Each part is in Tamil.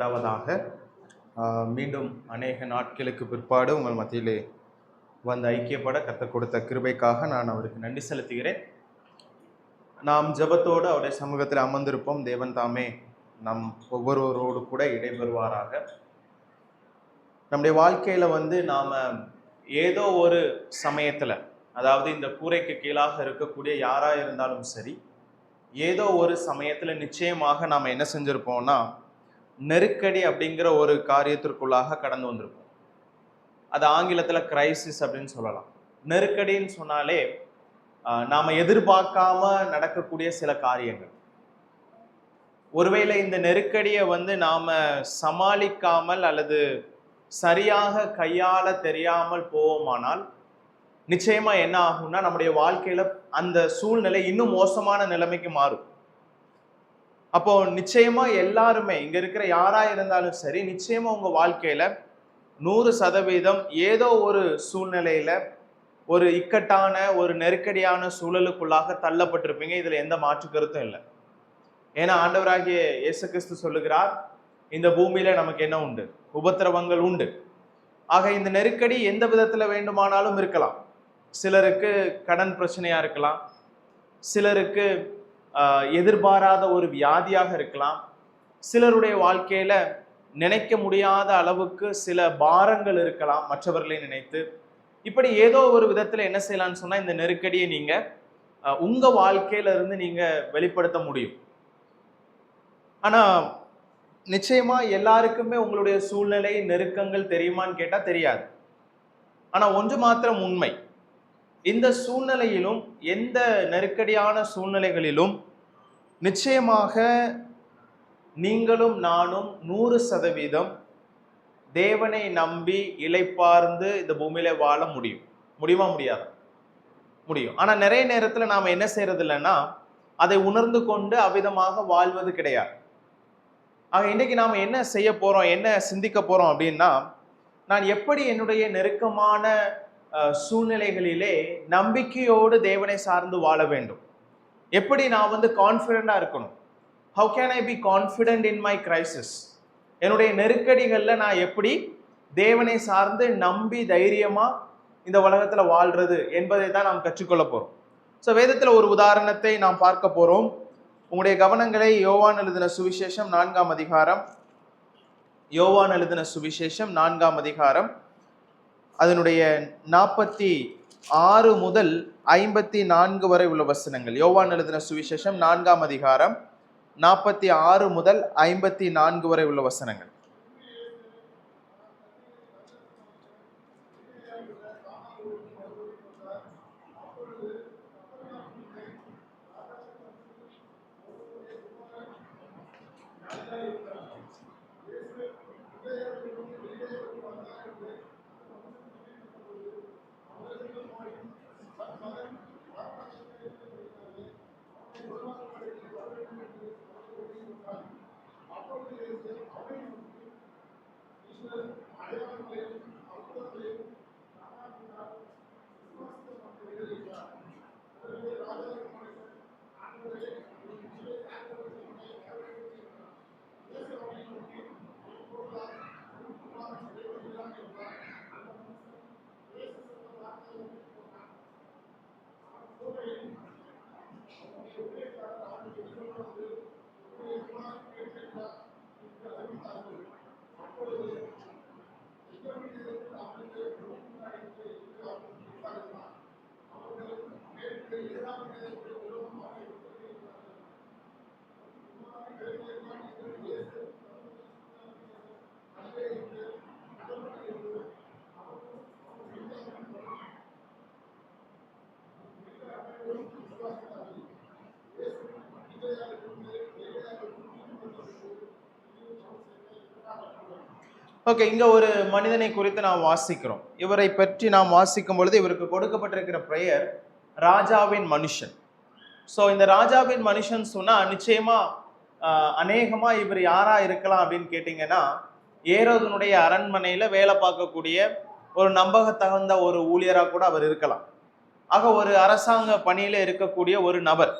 உண்டாவதாக. மீண்டும் அநேக நாட்களுக்கு பிற்பாடு உங்கள் மத்தியிலே வந்து ஐக்கியப்பட கர்த்தர் கொடுத்த கிருபைக்காக நான் அவருக்கு நன்றி செலுத்துகிறேன். நாம் ஜெபத்தோடு அவருடைய சமூகத்தில் அமர்ந்திருப்போம். தேவன் தாமே நம் ஒவ்வொருவரோடு கூட இடைபெறுவாராக. நம்முடைய வாழ்க்கையில் நாம் ஏதோ ஒரு சமயத்தில், அதாவது இந்த கூரைக்கு கீழாக இருக்கக்கூடிய யாராக இருந்தாலும் சரி, ஏதோ ஒரு சமயத்தில் நிச்சயமாக நாம் என்ன செஞ்சுருப்போம்னா, நெருக்கடி அப்படிங்கிற ஒரு காரியத்திற்குள்ளாக கடந்து வந்திருப்போம். அது ஆங்கிலத்தில் கிரைசிஸ் அப்படின்னு சொல்லலாம். நெருக்கடின்னு சொன்னாலே நாம் எதிர்பார்க்காம நடக்கக்கூடிய சில காரியங்கள். ஒருவேளை இந்த நெருக்கடியை நாம் சமாளிக்காமல் அல்லது சரியாக கையாள தெரியாமல் போவோமானால் நிச்சயமா என்ன ஆகும்னா, நம்முடைய வாழ்க்கையில அந்த சூழ்நிலை இன்னும் மோசமான நிலைமைக்கு மாறும். அப்போ நிச்சயமா எல்லாருமே, இங்க இருக்கிற யாரா இருந்தாலும் சரி, நிச்சயமா உங்க வாழ்க்கையில 100% ஏதோ ஒரு சூழ்நிலையில ஒரு இக்கட்டான ஒரு நெருக்கடியான சூழலுக்குள்ளாக தள்ளப்பட்டிருப்பீங்க. இதுல எந்த மாற்று கருத்தும் இல்லை. ஏன்னா ஆண்டவராகிய இயேசு கிறிஸ்து சொல்லுகிறார், இந்த பூமியில நமக்கு என்ன உண்டு? உபத்திரவங்கள் உண்டு. ஆக இந்த நெருக்கடி எந்த விதத்துல வேண்டுமானாலும் இருக்கலாம். சிலருக்கு கடன் பிரச்சனையா இருக்கலாம், சிலருக்கு எதிர்பாராத ஒரு வியாதியாக இருக்கலாம், சிலருடைய வாழ்க்கையில நினைக்க முடியாத அளவுக்கு சில பாரங்கள் இருக்கலாம் மற்றவர்களை நினைத்து. இப்படி ஏதோ ஒரு விதத்துல என்ன செய்யலாம்னு சொன்னா, இந்த நெருக்கடியை நீங்க உங்க வாழ்க்கையில இருந்து நீங்க வெளிப்படுத்த முடியும். ஆனா நிச்சயமா எல்லாருக்குமே உங்களுடைய சூழ்நிலை நெருக்கங்கள் தெரியுமான்னு கேட்டா தெரியாது. ஆனா ஒன்று மாத்திரம் உண்மை, இந்த சூழ்நிலையிலும் எந்த நெருக்கடியான சூழ்நிலைகளிலும் நிச்சயமாக நீங்களும் நானும் 100% தேவனை நம்பி இளைப்பார்ந்து இந்த பூமியில வாழ முடியும். முடியுமா? முடியாது? முடியும். ஆனா நிறைய நேரத்துல நாம என்ன செய்யறது இல்லைன்னா, அதை உணர்ந்து கொண்டு அவ்விதமாக வாழ்வது கிடையாது. ஆக இன்றைக்கு நாம என்ன செய்ய போறோம், என்ன சிந்திக்க போறோம் அப்படின்னா, நான் எப்படி என்னுடைய நெருக்கமான சூழ்நிலைகளிலே நம்பிக்கையோடு தேவனை சார்ந்து வாழ வேண்டும், எப்படி நான் கான்ஃபிடண்டா இருக்கணும். How can I be confident in my crisis? என்னுடைய நெருக்கடிகள்ல நான் எப்படி தேவனை சார்ந்து நம்பி தைரியமா இந்த உலகத்துல வாழ்றது என்பதை தான் நாம் கற்றுக்கொள்ள போறோம். ஸோ வேதத்துல ஒரு உதாரணத்தை நாம் பார்க்க போறோம். உங்களுடைய கவனங்களை யோவான் எழுதின சுவிசேஷம் 4ஆம் அதிகாரம், யோவான் எழுதின சுவிசேஷம் 4ஆம் அதிகாரம், அதனுடைய 46 முதல் 54 வரை உள்ள வசனங்கள். யோவான் எழுதின சுவிசேஷம் 4ஆம் அதிகாரம் 46 முதல் 54 வரை உள்ள வசனங்கள். ஓகே, இங்க ஒரு மனிதனை குறித்து நாம் வாசிக்கிறோம். இவரை பற்றி நாம் வாசிக்கும் பொழுது இவருக்கு கொடுக்கப்பட்டிருக்கிற பெயர் ராஜாவின் மனுஷன். ஸோ இந்த ராஜாவின் மனுஷன் சொன்னா நிச்சயமா அநேகமா இவர் யாரா இருக்கலாம் அப்படின்னு கேட்டீங்கன்னா, ஏரோதனுடைய அரண்மனையில வேலை பார்க்கக்கூடிய ஒரு நம்பகத்தகுந்த ஒரு ஊழியரா கூட அவர் இருக்கலாம். ஆக ஒரு அரசாங்க பணியில இருக்கக்கூடிய ஒரு நபர்.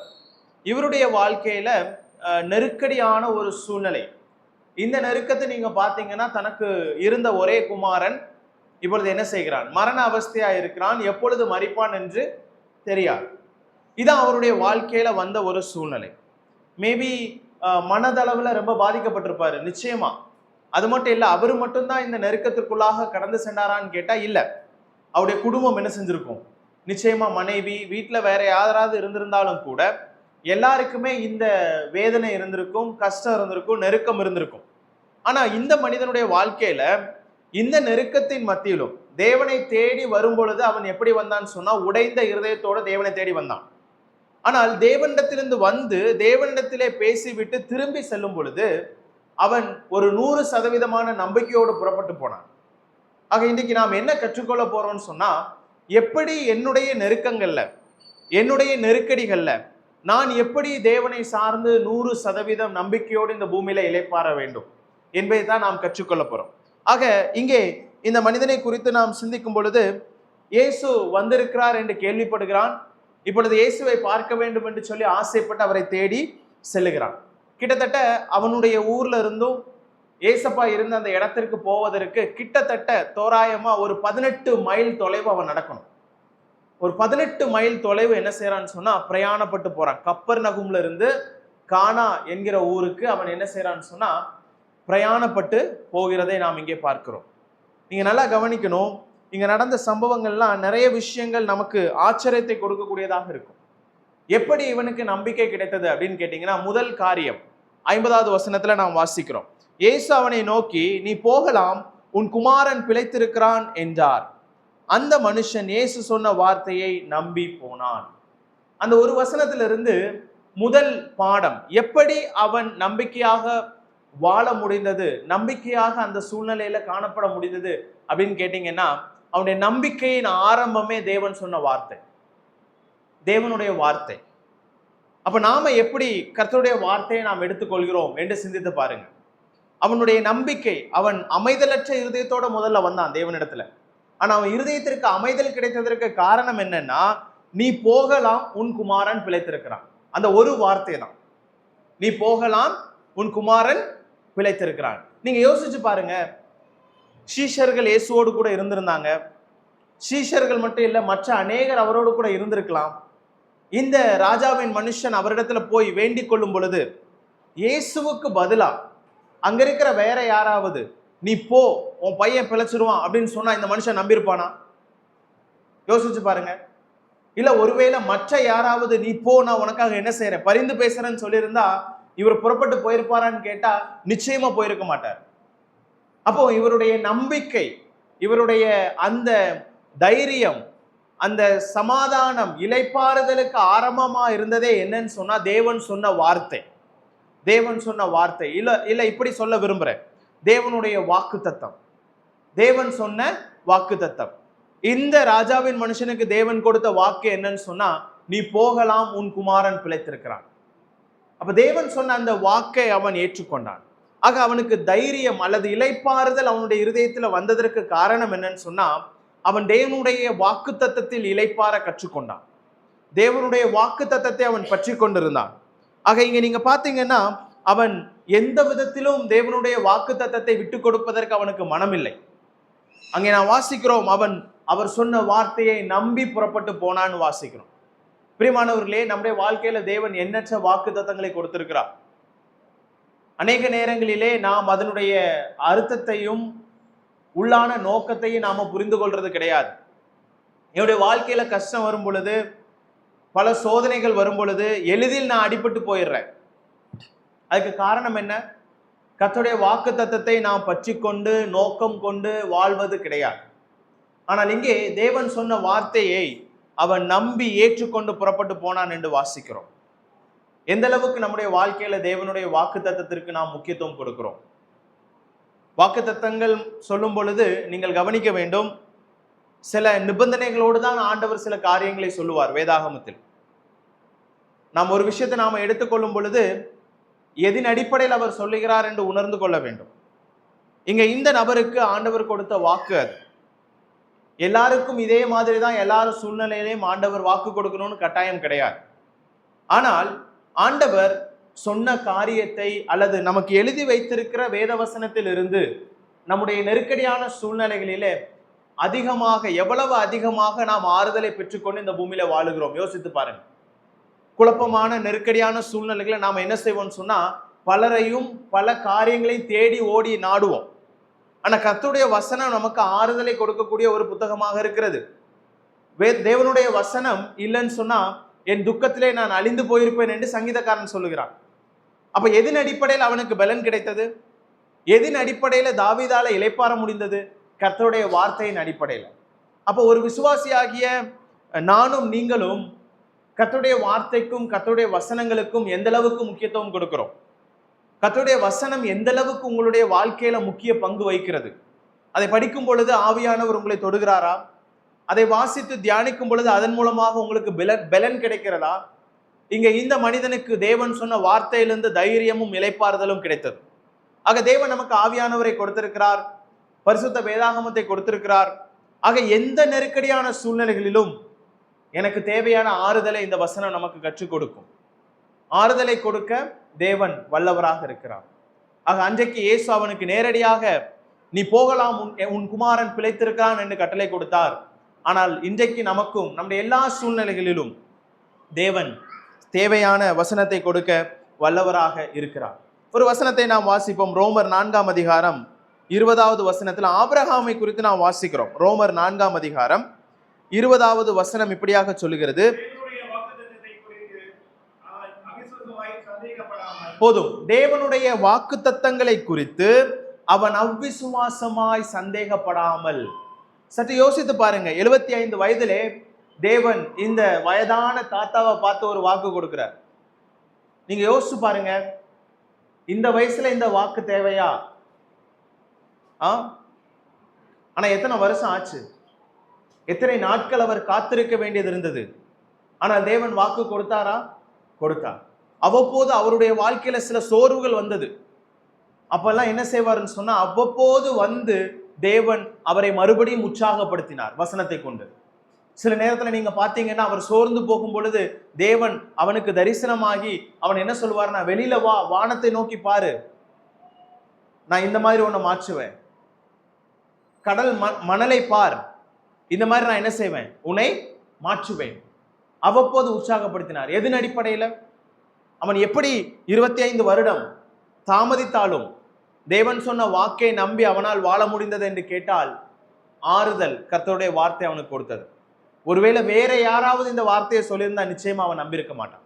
இவருடைய வாழ்க்கையில நெருக்கடியான ஒரு சூழ்நிலை. இந்த நெருக்கத்தை நீங்க பாத்தீங்கன்னா, தனக்கு இருந்த ஒரே குமாரன் இப்பொழுது என்ன செய்கிறான்? மரண அவஸ்தையா இருக்கிறான். எப்பொழுது மரிப்பான் என்று தெரியாது. இதான் அவருடைய வாழ்க்கையில வந்த ஒரு சூழ்நிலை. மேபி மனதளவுல ரொம்ப பாதிக்கப்பட்டிருப்பாரு நிச்சயமா. அது மட்டும் இல்ல, அவரு மட்டும்தான் இந்த நெருக்கத்திற்குள்ளாக கடந்து சென்றாரான்னு கேட்டா இல்ல. அவருடைய குடும்பம் என்ன செஞ்சிருக்கும்? நிச்சயமா மனைவி, வீட்டுல வேற யாராவது இருந்திருந்தாலும் கூட எல்லாருக்குமே இந்த வேதனை இருந்திருக்கும், கஷ்டம் இருந்திருக்கும், நெருக்கம் இருந்திருக்கும். ஆனா இந்த மனிதனுடைய வாழ்க்கையில இந்த நெருக்கத்தின் மத்தியிலும் தேவனை தேடி வரும் பொழுது அவன் எப்படி வந்தான்னு சொன்னா, உடைந்த இருதயத்தோட தேவனை தேடி வந்தான். ஆனால் தேவனிடத்திலிருந்து வந்து தேவனிடத்திலே பேசிவிட்டு திரும்பி செல்லும் பொழுது அவன் ஒரு 100% நம்பிக்கையோடு புறப்பட்டு போனான். ஆக இன்னைக்கு நாம் என்ன கற்றுக்கொள்ள போறோம்னு சொன்னா, எப்படி என்னுடைய நெருக்கங்கள்ல, என்னுடைய நெருக்கடிகள்ல நான் எப்படி தேவனை சார்ந்து 100% நம்பிக்கையோடு இந்த பூமியில இளைப்பாற வேண்டும் என்பதை தான் நாம் கற்றுக்கொள்ள போறோம். ஆக இங்கே இந்த மனிதனை குறித்து நாம் சிந்திக்கும் பொழுது, இயேசு வந்திருக்கிறார் என்று கேள்விப்படுகிறான். இப்பொழுது இயேசுவை பார்க்க வேண்டும் என்று சொல்லி ஆசைப்பட்டு அவரை தேடி செல்லுகிறான். கிட்டத்தட்ட அவனுடைய ஊர்ல இருந்தும் ஏசப்பா இருந்த அந்த இடத்திற்கு போவதற்கு கிட்டத்தட்ட தோராயமா ஒரு 18 மைல் தொலைவு அவன் நடக்கணும். ஒரு 18 மைல் தொலைவு என்ன செய்யறான்னு சொன்னா பிரயாணப்பட்டு போறான். கப்பர்நகூம்ல இருந்து கானா என்கிற ஊருக்கு அவன் என்ன செய்யறான்னு சொன்னா பிரயாணப்பட்டு போகிறதை நாம் இங்கே பார்க்கிறோம். நீங்க நல்லா கவனிக்கணும். இங்க நடந்த சம்பவங்கள்லாம் நிறைய விஷயங்கள் நமக்கு ஆச்சரியத்தை கொடுக்கக்கூடியதாக இருக்கும். எப்படி இவனுக்கு நம்பிக்கை கிடைத்தது அப்படின்னு கேட்டீங்கன்னா, முதல் காரியம் 50வது வசனத்துல நாம் வாசிக்கிறோம். இயேசு அவனை நோக்கி, நீ போகலாம், உன் குமாரன் பிழைத்திருக்கிறான் என்றார். அந்த மனுஷன் இயேசு சொன்ன வார்த்தையை நம்பி போனான். அந்த ஒரு வசனத்திலிருந்து முதல் பாடம், எப்படி அவன் நம்பிக்கையாக வாழ முடிந்தது, நம்பிக்கையாக அந்த சூழ்நிலையில காணப்பட முடிந்தது அப்படின்னு கேட்டீங்கன்னா, அவனுடைய நம்பிக்கையின் ஆரம்பமே தேவன் சொன்ன வார்த்தை, தேவனுடைய வார்த்தை. அப்ப நாம எப்படி கர்த்தருடைய வார்த்தையை நாம் எடுத்துக்கொள்கிறோம் என்று சிந்தித்து பாருங்க. அவனுடைய நம்பிக்கை, அவன் அமைதலற்ற இருதயத்தோட முதல்ல வந்தான் தேவனிடத்துல. ஆனா அவன் இருதயத்திற்கு அமைதல் கிடைத்ததற்கு காரணம் என்னன்னா, நீ போகலாம், உன் குமாரன் பிழைத்திருக்கிறான். அந்த ஒரு வார்த்தை தான், நீ போகலாம், உன் குமாரன் பிழைத்திருக்கிறான். நீங்க யோசிச்சு பாருங்க, சீஷர்கள் இயேசுவோடு கூட இருந்திருந்தாங்க. சீஷர்கள் மட்டும் இல்ல, மற்ற அநேகர் அவரோடு கூட இருந்திருக்கலாம். இந்த ராஜாவின் மனுஷன் அவரிடத்துல போய் வேண்டிக் கொள்ளும் பொழுது இயேசுவுக்கு பதிலா அங்க இருக்கிற வேற யாராவது நீ போ, உன் பையன் பிழைச்சிருவான் அப்படின்னு சொன்னா இந்த மனுஷன் நம்பியிருப்பானா? யோசிச்சு பாருங்க. இல்ல ஒருவேளை மற்ற யாராவது நீ போ, நான் உனக்காக என்ன செய்யறேன், பரிந்து பேசுறேன்னு சொல்லியிருந்தா இவர் புறப்பட்டு போயிருப்பாரான்னு கேட்டா நிச்சயமா போயிருக்க மாட்டார். அப்போ இவருடைய நம்பிக்கை, இவருடைய அந்த தைரியம், அந்த சமாதானம், இளைப்பாறுதலுக்கு ஆரம்பமா இருந்ததே என்னன்னு சொன்னா தேவன் சொன்ன வார்த்தை. தேவன் சொன்ன வார்த்தை இல்ல இப்படி சொல்ல விரும்புறேன், தேவனுடைய வாக்கு தத்தம், தேவன் சொன்ன வாக்கு தத்தம். இந்த ராஜாவின் மனுஷனுக்கு தேவன் கொடுத்த வாக்கு என்னன்னு சொன்னா, நீ போகலாம், உன் குமாரன் பிழைத்திருக்கிறான். அப்ப தேவன் சொன்ன அந்த வாக்கை அவன் ஏற்றுக்கொண்டான். ஆக அவனுக்கு தைரியம் அல்லது இளைப்பாறுதல் அவனுடைய இருதயத்துல வந்ததற்கு காரணம் என்னன்னு சொன்னா, அவன் தேவனுடைய வாக்கு தத்தத்தில் இளைப்பாற கற்றுக்கொண்டான். தேவனுடைய வாக்கு தத்தத்தை அவன் பற்றி கொண்டிருந்தான். ஆக இங்க நீங்க பாத்தீங்கன்னா, அவன் எந்த விதத்திலும் தேவனுடைய வாக்கு தத்தத்தை விட்டு கொடுப்பதற்கு அவனுக்கு மனமில்லை. அங்கே நான் வாசிக்கிறோம், அவர் சொன்ன வார்த்தையை நம்பி புறப்பட்டு போனான்னு வாசிக்கிறோம். பிரியமானவர்களே, நம்முடைய வாழ்க்கையில தேவன் எண்ணற்ற வாக்கு தத்தங்களை கொடுத்திருக்கிறார். அநேக நேரங்களிலே நாம் அதனுடைய அர்த்தத்தையும் உள்ளான நோக்கத்தையும் நாம புரிந்து கொள்றது கிடையாது. என்னுடைய வாழ்க்கையில கஷ்டம் வரும் பொழுது, பல சோதனைகள் வரும் பொழுது எளிதில் நான் அடிபட்டு போயிடுறேன். அதுக்கு காரணம் என்ன? கர்த்தருடைய வாக்கு தத்தத்தை நாம் பற்றி கொண்டு நோக்கம் கொண்டு வாழ்வது கிடையாது. ஆனால் இங்கே தேவன் சொன்ன வார்த்தையை அவன் நம்பி ஏற்றுக்கொண்டு புறப்பட்டு போனான் என்று வாசிக்கிறோம். எந்த அளவுக்கு நம்முடைய வாழ்க்கையில தேவனுடைய வாக்கு தத்தத்திற்கு நாம் முக்கியத்துவம் கொடுக்கிறோம். வாக்கு தத்தங்கள் சொல்லும் பொழுது நீங்கள் கவனிக்க வேண்டும், சில நிபந்தனைகளோடு தான் ஆண்டவர் சில காரியங்களை சொல்லுவார் வேதாகமத்தில். நாம் ஒரு விஷயத்தை நாம எடுத்துக்கொள்ளும் பொழுது எதின் அடிப்படையில் அவர் சொல்லுகிறார் என்று உணர்ந்து கொள்ள வேண்டும். இங்க இந்த நபருக்கு ஆண்டவர் கொடுத்த வாக்கு அது. எல்லாருக்கும் இதே மாதிரி தான் எல்லாரும் சூழ்நிலையிலையும் ஆண்டவர் வாக்கு கொடுக்கணும்னு கட்டாயம் கிடையாது. ஆனால் ஆண்டவர் சொன்ன காரியத்தை அல்லது நமக்கு எழுதி வைத்திருக்கிற வேதவசனத்தில் இருந்து நம்முடைய நெருக்கடியான சூழ்நிலைகளிலே எவ்வளவு அதிகமாக நாம் ஆறுதலை பெற்றுக்கொண்டு இந்த பூமியில வாழுகிறோம் யோசித்து பாருங்க. குழப்பமான நெருக்கடியான சூழ்நிலைகளை நாம் என்ன செய்வோம்னு சொன்னா பலரையும் பல காரியங்களையும் தேடி ஓடி நாடுவோம். ஆனா கர்த்தருடைய வசனம் நமக்கு ஆறுதலை கொடுக்கக்கூடிய ஒரு புத்தகமாக இருக்கிறது. தேவனுடைய வசனம் இல்லைன்னு சொன்னா என் துக்கத்திலே நான் அழிந்து போயிருப்பேன் என்று சங்கீதக்காரன் சொல்லுகிறான். அப்ப எதின் அடிப்படையில் அவனுக்கு பலன் கிடைத்தது? எதின் அடிப்படையில தாவீதால இளைப்பாற முடிந்தது? கர்த்தருடைய வார்த்தையின் அடிப்படையில். அப்போ ஒரு விசுவாசியாகிய நானும் நீங்களும் கர்த்தருடைய வார்த்தைக்கும் கர்த்தருடைய வசனங்களுக்கும் எந்த அளவுக்கு முக்கியத்துவம் கொடுக்கிறோம்? கர்த்தருடைய வசனம் எந்த அளவுக்கு உங்களுடைய வாழ்க்கையில முக்கிய பங்கு வகிக்கிறது? அதை படிக்கும் பொழுது ஆவியானவர் உங்களை தொடுகிறாரா? அதை வாசித்து தியானிக்கும் பொழுது அதன் மூலமாக உங்களுக்கு பலன் கிடைக்கிறதா? இங்க இந்த மனிதனுக்கு தேவன் சொன்ன வார்த்தையிலிருந்து தைரியமும் இளைப்பாறுதலும் கிடைத்தது. ஆக தேவன் நமக்கு ஆவியானவரை கொடுத்திருக்கிறார், பரிசுத்த வேதாகமத்தை கொடுத்திருக்கிறார். ஆக எந்த நெருக்கடியான சூழ்நிலைகளிலும் எனக்கு தேவையான ஆறுதலை இந்த வசனம் நமக்கு கற்றுக் கொடுக்கும். ஆறுதலை கொடுக்க தேவன் வல்லவராக இருக்கிறார். ஆக அன்றைக்கு இயேசு அவனுக்கு நேரடியாக நீ போகலாம், உன் குமாரன் பிழைத்திருக்கிறான் என்று கட்டளை கொடுத்தார். ஆனால் இன்றைக்கு நமக்கும் நம்முடைய எல்லா சூழ்நிலைகளிலும் தேவன் தேவையான வசனத்தை கொடுக்க வல்லவராக இருக்கிறார். ஒரு வசனத்தை நாம் வாசிப்போம். ரோமர் 4ஆம் அதிகாரம் 20வது வசனத்தில் ஆபிரகாமை குறித்து நாம் வாசிக்கிறோம். ரோமர் 4ஆம் அதிகாரம் 20வது வசனம் இப்படியாக சொல்லுகிறது. போதும், தேவனுடைய வாக்குத்தத்தங்களை குறித்து அவன் அவ்விசுவாசமாய் சந்தேகப்படாமல். சற்று யோசித்து பாருங்க. 75 வயதிலே தேவன் இந்த வயதான தாத்தாவை பார்த்து ஒரு வாக்கு கொடுக்கிறார். நீங்க யோசிச்சு பாருங்க, இந்த வயசுல இந்த வாக்கு தேவையா? ஆனா எத்தனை வருஷம் ஆச்சு, எத்தனை நாட்கள் அவர் காத்திருக்க வேண்டியது இருந்தது. ஆனால் தேவன் வாக்கு கொடுத்தாரா? கொடுத்தார். அவ்வப்போது அவருடைய வாழ்க்கையில சில சோர்வுகள் வந்தது. அப்பெல்லாம் என்ன செய்வார்னு சொன்னா அவ்வப்போது வந்து தேவன் அவரை மறுபடியும் உற்சாகப்படுத்தினார் வசனத்தை கொண்டு. சில நேரத்துல நீங்க பாத்தீங்கன்னா அவர் சோர்ந்து போகும் பொழுது தேவன் அவனுக்கு தரிசனமாகி அவன் என்ன சொல்வார்னா, வெளியில வா, வானத்தை நோக்கி பாரு, நான் இந்த மாதிரி உன்னை மாற்றுவேன். கடல் மணலை பார், இந்த மாதிரி நான் என்ன செய்வேன், உன்னை மாற்றுவேன். அவ்வப்போது உற்சாகப்படுத்தினார். எதன் அடிப்படையில? அவன் எப்படி 25 வருடம் தாமதித்தாலும் தேவன் சொன்ன வாக்கை நம்பி அவனால் வாழ முடிந்தது என்று கேட்டால் ஆறுதல் கர்த்தருடைய வார்த்தை அவனுக்கு கொடுத்தது. ஒருவேளை வேற யாராவது இந்த வார்த்தையை சொல்லியிருந்தா நிச்சயமா அவன் நம்பியிருக்க மாட்டான்.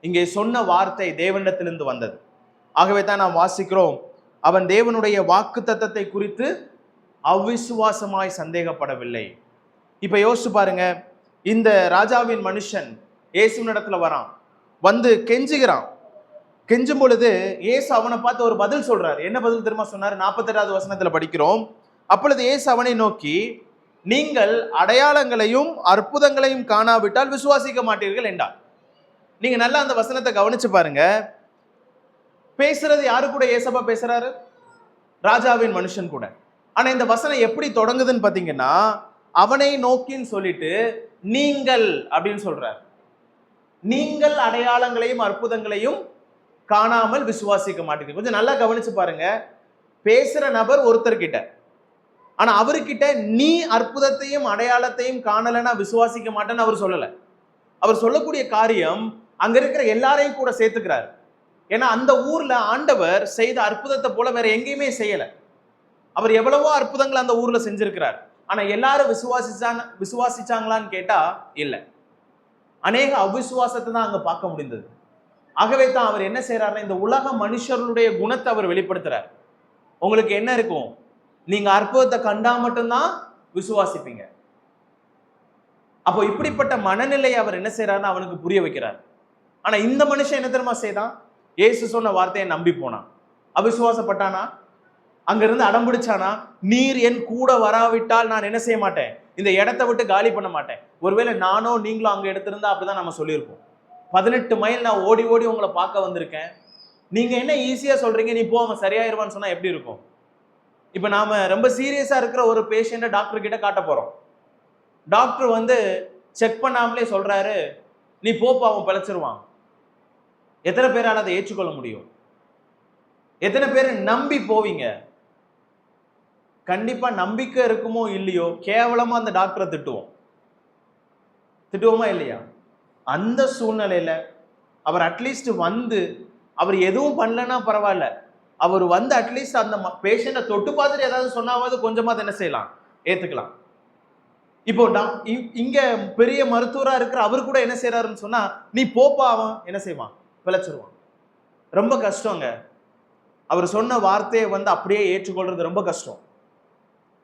இங்கே சொன்ன வார்த்தை தேவனிடத்திலிருந்து வந்தது. ஆகவே தான் நாம் வாசிக்கிறோம், அவன் தேவனுடைய வாக்கு தத்தத்தை குறித்து அவ்விசுவாசமாய் சந்தேகப்படவில்லை. இப்ப யோசிச்சு பாருங்க, இந்த ராஜாவின் மனுஷன் இயேசுவினிடத்துல வரான், வந்து கெஞ்சுகிறான். கெஞ்சும் பொழுது இயேசு அவனை பார்த்து ஒரு பதில் சொல்றாரு. என்ன பதில் தெரியுமா சொன்னாரு? 48வது வசனத்துல படிக்கிறோம். அப்பொழுது இயேசு அவனை நோக்கி, நீங்கள் அடையாளங்களையும் அற்புதங்களையும் காணாவிட்டால் விசுவாசிக்க மாட்டீர்கள் என்றார். நீங்க நல்லா அந்த வசனத்தை கவனிச்சு பாருங்க. பேசுறது யாரு கூட? ஏசப்பா பேசுறாரு, ராஜாவின் மனுஷன் கூட. ஆனா இந்த வசனம் எப்படி தொடங்குதுன்னு பாத்தீங்கன்னா, அவனை நோக்கின்னு சொல்லிட்டு நீங்கள் அப்படின்னு சொல்றார். நீங்கள் அடையாளங்களையும் அற்புதங்களையும் காணாமல் விசுவாசிக்க மாட்டீங்க. கொஞ்சம் நல்லா கவனிச்சு பாருங்க. பேசுற நபர் ஒருத்தர்கிட்ட, ஆனா அவர்கிட்ட நீ அற்புதத்தையும் அடையாளத்தையும் காணலைன்னா விசுவாசிக்க மாட்டேன்னு அவர் சொல்லல. அவர் சொல்லக்கூடிய காரியம் அங்க இருக்கிற எல்லாரையும் கூட சேர்த்துக்கிறார். ஏன்னா அந்த ஊர்ல ஆண்டவர் செய்த அற்புதத்தை போல வேற எங்கேயுமே செய்யல. அவர் எவ்வளவோ அற்புதங்கள் அந்த ஊர்ல செஞ்சிருக்கிறார். ஆனா எல்லாரும் விசுவாசிச்சாங்களான்னு கேட்டா இல்ல. அநேக அவிசுவாசத்தை தான் அங்க பார்க்க முடிந்தது. ஆகவே தான் அவர் என்ன செய்யறாருன்னா, இந்த உலக மனுஷர்களுடைய குணத்தை அவர் வெளிப்படுத்துறார். உங்களுக்கு என்ன இருக்கும்? நீங்க அற்புதத்தை கண்டா மட்டும்தான் விசுவாசிப்பீங்க. அப்போ இப்படிப்பட்ட மனநிலையை அவர் என்ன செய்யறாருன்னா அவனுக்கு புரிய வைக்கிறார். ஆனா இந்த மனுஷன் என்ன தெரியுமா செய்தான்? இயேசு சொன்ன வார்த்தையை நம்பி போனான். அவிசுவாசப்பட்டானா? அங்கிருந்து அடம்பிடிச்சானா? நீர் என் கூட வராவிட்டால் நான் என்ன செய்ய மாட்டேன், இந்த இடத்தை விட்டு காலி பண்ண மாட்டேன். ஒருவேளை நானோ நீங்களோ அங்க எடுத்திருந்தா அப்படிதான் நம்ம சொல்லியிருப்போம். 18 மைல் நான் ஓடி ஓடி உங்களை பார்க்க வந்திருக்கேன், நீங்க என்ன ஈஸியா சொல்றீங்க, நீ போ அவன் சரியாயிருவான்னு சொன்னா எப்படி இருக்கும்? இப்ப நாம ரொம்ப சீரியஸா இருக்கிற ஒரு பேஷண்ட்டை டாக்டர் கிட்ட காட்ட போறோம். டாக்டர் வந்து செக் பண்ணாமலே சொல்றாரு, நீ போப்பா அவன் பிழைச்சிருவான். எத்தனை பேரால் அதை ஏற்றுக்கொள்ள முடியும்? எத்தனை பேர் நம்பி போவீங்க? கண்டிப்பா நம்பிக்கை இருக்குமோ இல்லையோ, கேவலமா அந்த டாக்டரை திட்டுவோமா இல்லையா? அந்த சூழ்நிலையில அவர் அட்லீஸ்ட் வந்து, அவர் எதுவும் பண்ணலன்னா பரவாயில்ல, அவர் வந்து அட்லீஸ்ட் அந்த பேஷண்ட்டை தொட்டு பார்த்துட்டு ஏதாவது சொன்னாவது கொஞ்சமா அதை என்ன செய்யலாம், ஏத்துக்கலாம். இப்போ இங்க பெரிய மருத்துவரா இருக்கிற அவர் கூட என்ன செய்யறாருன்னு சொன்னா, நீ போப்பா, அவன் என்ன செய்வான், பிழைச்சிருவான். ரொம்ப கஷ்டங்க. அவர் சொன்ன வார்த்தையை வந்து அப்படியே ஏற்றுக்கொள்றது ரொம்ப கஷ்டம்.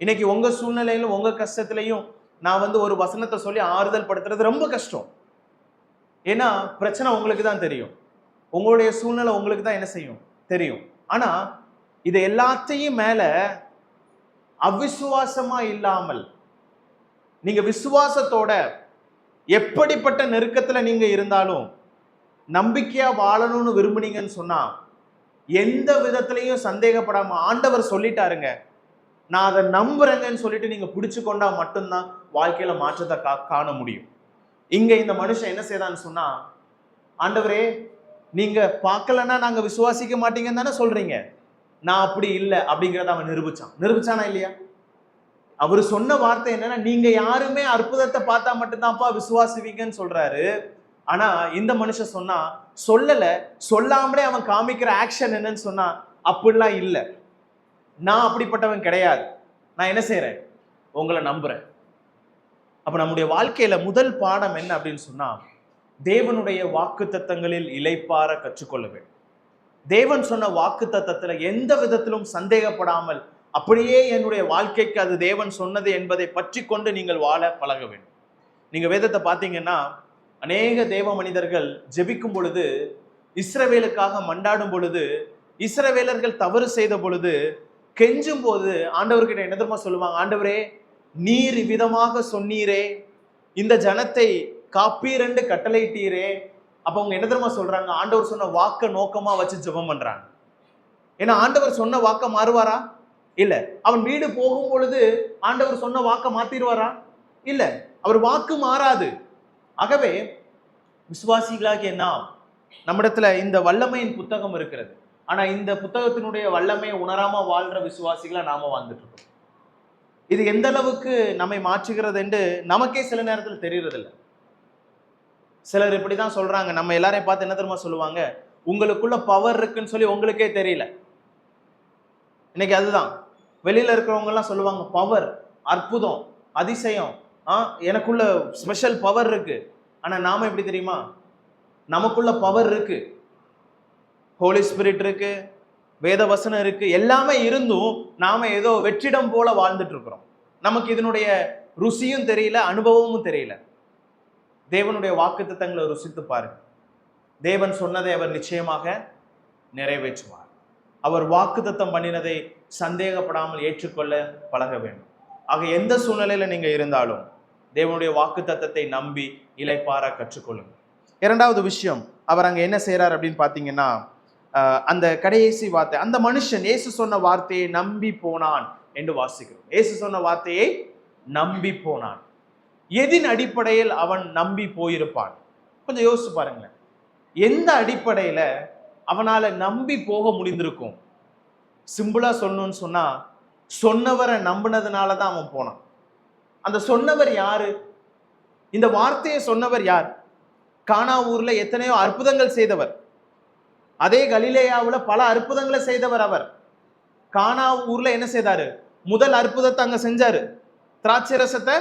இன்னைக்கு உங்க சூழ்நிலையிலும் உங்க கஷ்டத்திலையும் நான் வந்து ஒரு வசனத்தை சொல்லி ஆறுதல் படுத்துறது ரொம்ப கஷ்டம். ஏன்னா பிரச்சனை உங்களுக்கு தான் தெரியும், உங்களுடைய சூழ்நிலை உங்களுக்கு தான் என்ன செய்யும் தெரியும். ஆனா இது எல்லாத்தையும் மேல அவிசுவாசமா இல்லாமல் நீங்க விசுவாசத்தோட எப்படிப்பட்ட நெருக்கத்துல நீங்க இருந்தாலும் நம்பிக்கையா வாழணும்னு விரும்புனீங்கன்னு சொன்னா, எந்த விதத்திலையும் சந்தேகப்படாம ஆண்டவர் சொல்லிட்டாருங்க, நான் அதை நம்புறேங்கன்னு சொல்லிட்டு நீங்க பிடிச்சு கொண்டா மட்டும்தான் வாழ்க்கையில மாற்றத்தை காண முடியும். இங்க இந்த மனுஷன் என்ன செய்தான்னு சொன்னா, ஆண்டவரே நீங்க பார்க்கலன்னா நாங்க விசுவாசிக்க மாட்டீங்கன்னு தானே சொல்றீங்க, நான் அப்படி இல்லை அப்படிங்கிறத அவன் நிரூபிச்சானா இல்லையா? அவர் சொன்ன வார்த்தை என்னன்னா, நீங்க யாருமே அற்புதத்தை பார்த்தா மட்டும்தான்ப்பா விசுவாசிவீங்கன்னு சொல்றாரு. ஆனா இந்த மனுஷன் சொன்னா, சொல்லாமலே அவன் காமிக்கிற ஆக்ஷன் என்னன்னு சொன்னா, அப்படிலாம் இல்லை, நான் அப்படிப்பட்டவன் கிடையாது, நான் என்ன செய்யறேன், உங்களை நம்புறேன். அப்ப நம்முடைய வாழ்க்கையில முதல் பாடம் என்ன அப்படின்னு சொன்னா, தேவனுடைய வாக்கு தத்தங்களில் இளைப்பாற கற்றுக்கொள்ள வேண்டும். தேவன் சொன்ன வாக்கு தத்தத்துல எந்த விதத்திலும் சந்தேகப்படாமல் அப்படியே என்னுடைய வாழ்க்கைக்கு அது தேவன் சொன்னது என்பதை பற்றி கொண்டு நீங்கள் வாழ பழக வேண்டும். நீங்க வேதத்தை பார்த்தீங்கன்னா, அநேக தேவ மனிதர்கள் ஜெபிக்கும் பொழுது, இஸ்ரவேலுக்காக மண்டாடும் பொழுது, இஸ்ரவேலர்கள் தவறு செய்த பொழுது, கெஞ்சும் போது ஆண்டவர்கிட்ட என்ன தெரியுமா சொல்லுவாங்க, ஆண்டவரே நீர் இவ்விதமாக சொன்னீரே, இந்த ஜனத்தை காப்பீர் என்று கட்டளையிட்டீரே. அப்ப அவங்க என்ன தெரியுமா சொல்றாங்க, ஆண்டவர் சொன்ன வாக்க நோக்கமா வச்சு ஜெபம் பண்றாங்க. ஏன்னா ஆண்டவர் சொன்ன வாக்க மாறுவாரா? இல்ல. அவன் வீடு போகும் பொழுது ஆண்டவர் சொன்ன வாக்க மாத்திடுவாரா? இல்ல, அவர் வாக்கு மாறாது. ஆகவே விசுவாசிகளாகிய நாம், நம்மிடத்துல இந்த வல்லமையின் புத்தகம் இருக்கிறது. ஆனா இந்த புத்தகத்தினுடைய வல்லமையை உணராம வாழ்ற விசுவாசிகளா நாம வாழ்ந்துட்டு இருக்கோம். இது எந்த அளவுக்கு நம்மை மாற்றுகிறது என்று நமக்கே சில நேரத்தில் தெரியறது இல்லை. சிலர் இப்படிதான் சொல்றாங்க, நம்ம எல்லாரையும் பார்த்து என்ன தெரியுமா சொல்லுவாங்க, உங்களுக்குள்ள பவர் இருக்குன்னு சொல்லி உங்களுக்கே தெரியல. இன்னைக்கு அதுதான் வெளியில இருக்கிறவங்க எல்லாம் சொல்லுவாங்க, பவர், அற்புதம், அதிசயம், எனக்குள்ள ஸ்பெஷல் பவர் இருக்கு. ஆனா நாம எப்படி தெரியுமா, நமக்குள்ள பவர் இருக்கு, ஹோலி ஸ்பிரிட் இருக்கு, வேத வசனம் இருக்கு, எல்லாமே இருந்தும் நாம ஏதோ வெற்றிடம் போல வாழ்ந்துட்டு இருக்கிறோம். நமக்கு இதனுடைய ருசியும் தெரியல, அனுபவமும் தெரியல. தேவனுடைய வாக்குத்தத்தங்களை ருசித்து பாருங்க. தேவன் சொன்னதை அவர் நிச்சயமாக நிறைவேற்றுவார். அவர் வாக்குத்தத்தம் பண்ணினதை சந்தேகப்படாமல் ஏற்றுக்கொள்ள பழக வேண்டும். ஆக எந்த சூழ்நிலையில நீங்க இருந்தாலும் தேவனுடைய வாக்குத்தத்தத்தை நம்பி இளைப்பாற கற்றுக்கொள்ளுங்க. இரண்டாவது விஷயம், அவர் அங்க என்ன செய்யறார் அப்படின்னு பாத்தீங்கன்னா, அந்த கடைசி வார்த்தை, அந்த மனுஷன் இயேசு சொன்ன வார்த்தையை நம்பி போனான் என்று வாசிக்கிறோம். இயேசு சொன்ன வார்த்தையை நம்பி போனான். எதின் அடிப்படையில் அவன் நம்பி போயிருப்பான்? கொஞ்சம் யோசிச்சு பாருங்களேன். எந்த அடிப்படையில அவனால நம்பி போக முடிந்திருக்கும்? சிம்பிளா சொல்லணும்னு சொன்னா, சொன்னவரை நம்பினதுனால தான் அவன் போனான். அந்த சொன்னவர் யாரு? இந்த வார்த்தையை சொன்னவர் யார்? கானா ஊர்ல எத்தனையோ அற்புதங்கள் செய்தவர், அதே கலிலேயாவுல பல அற்புதங்களை செய்தவர் அவர். கானா ஊர்ல என்ன செய்தாரு? முதல் அற்புதத்தை அங்க செஞ்சாரு. திராட்சை ரசத்தை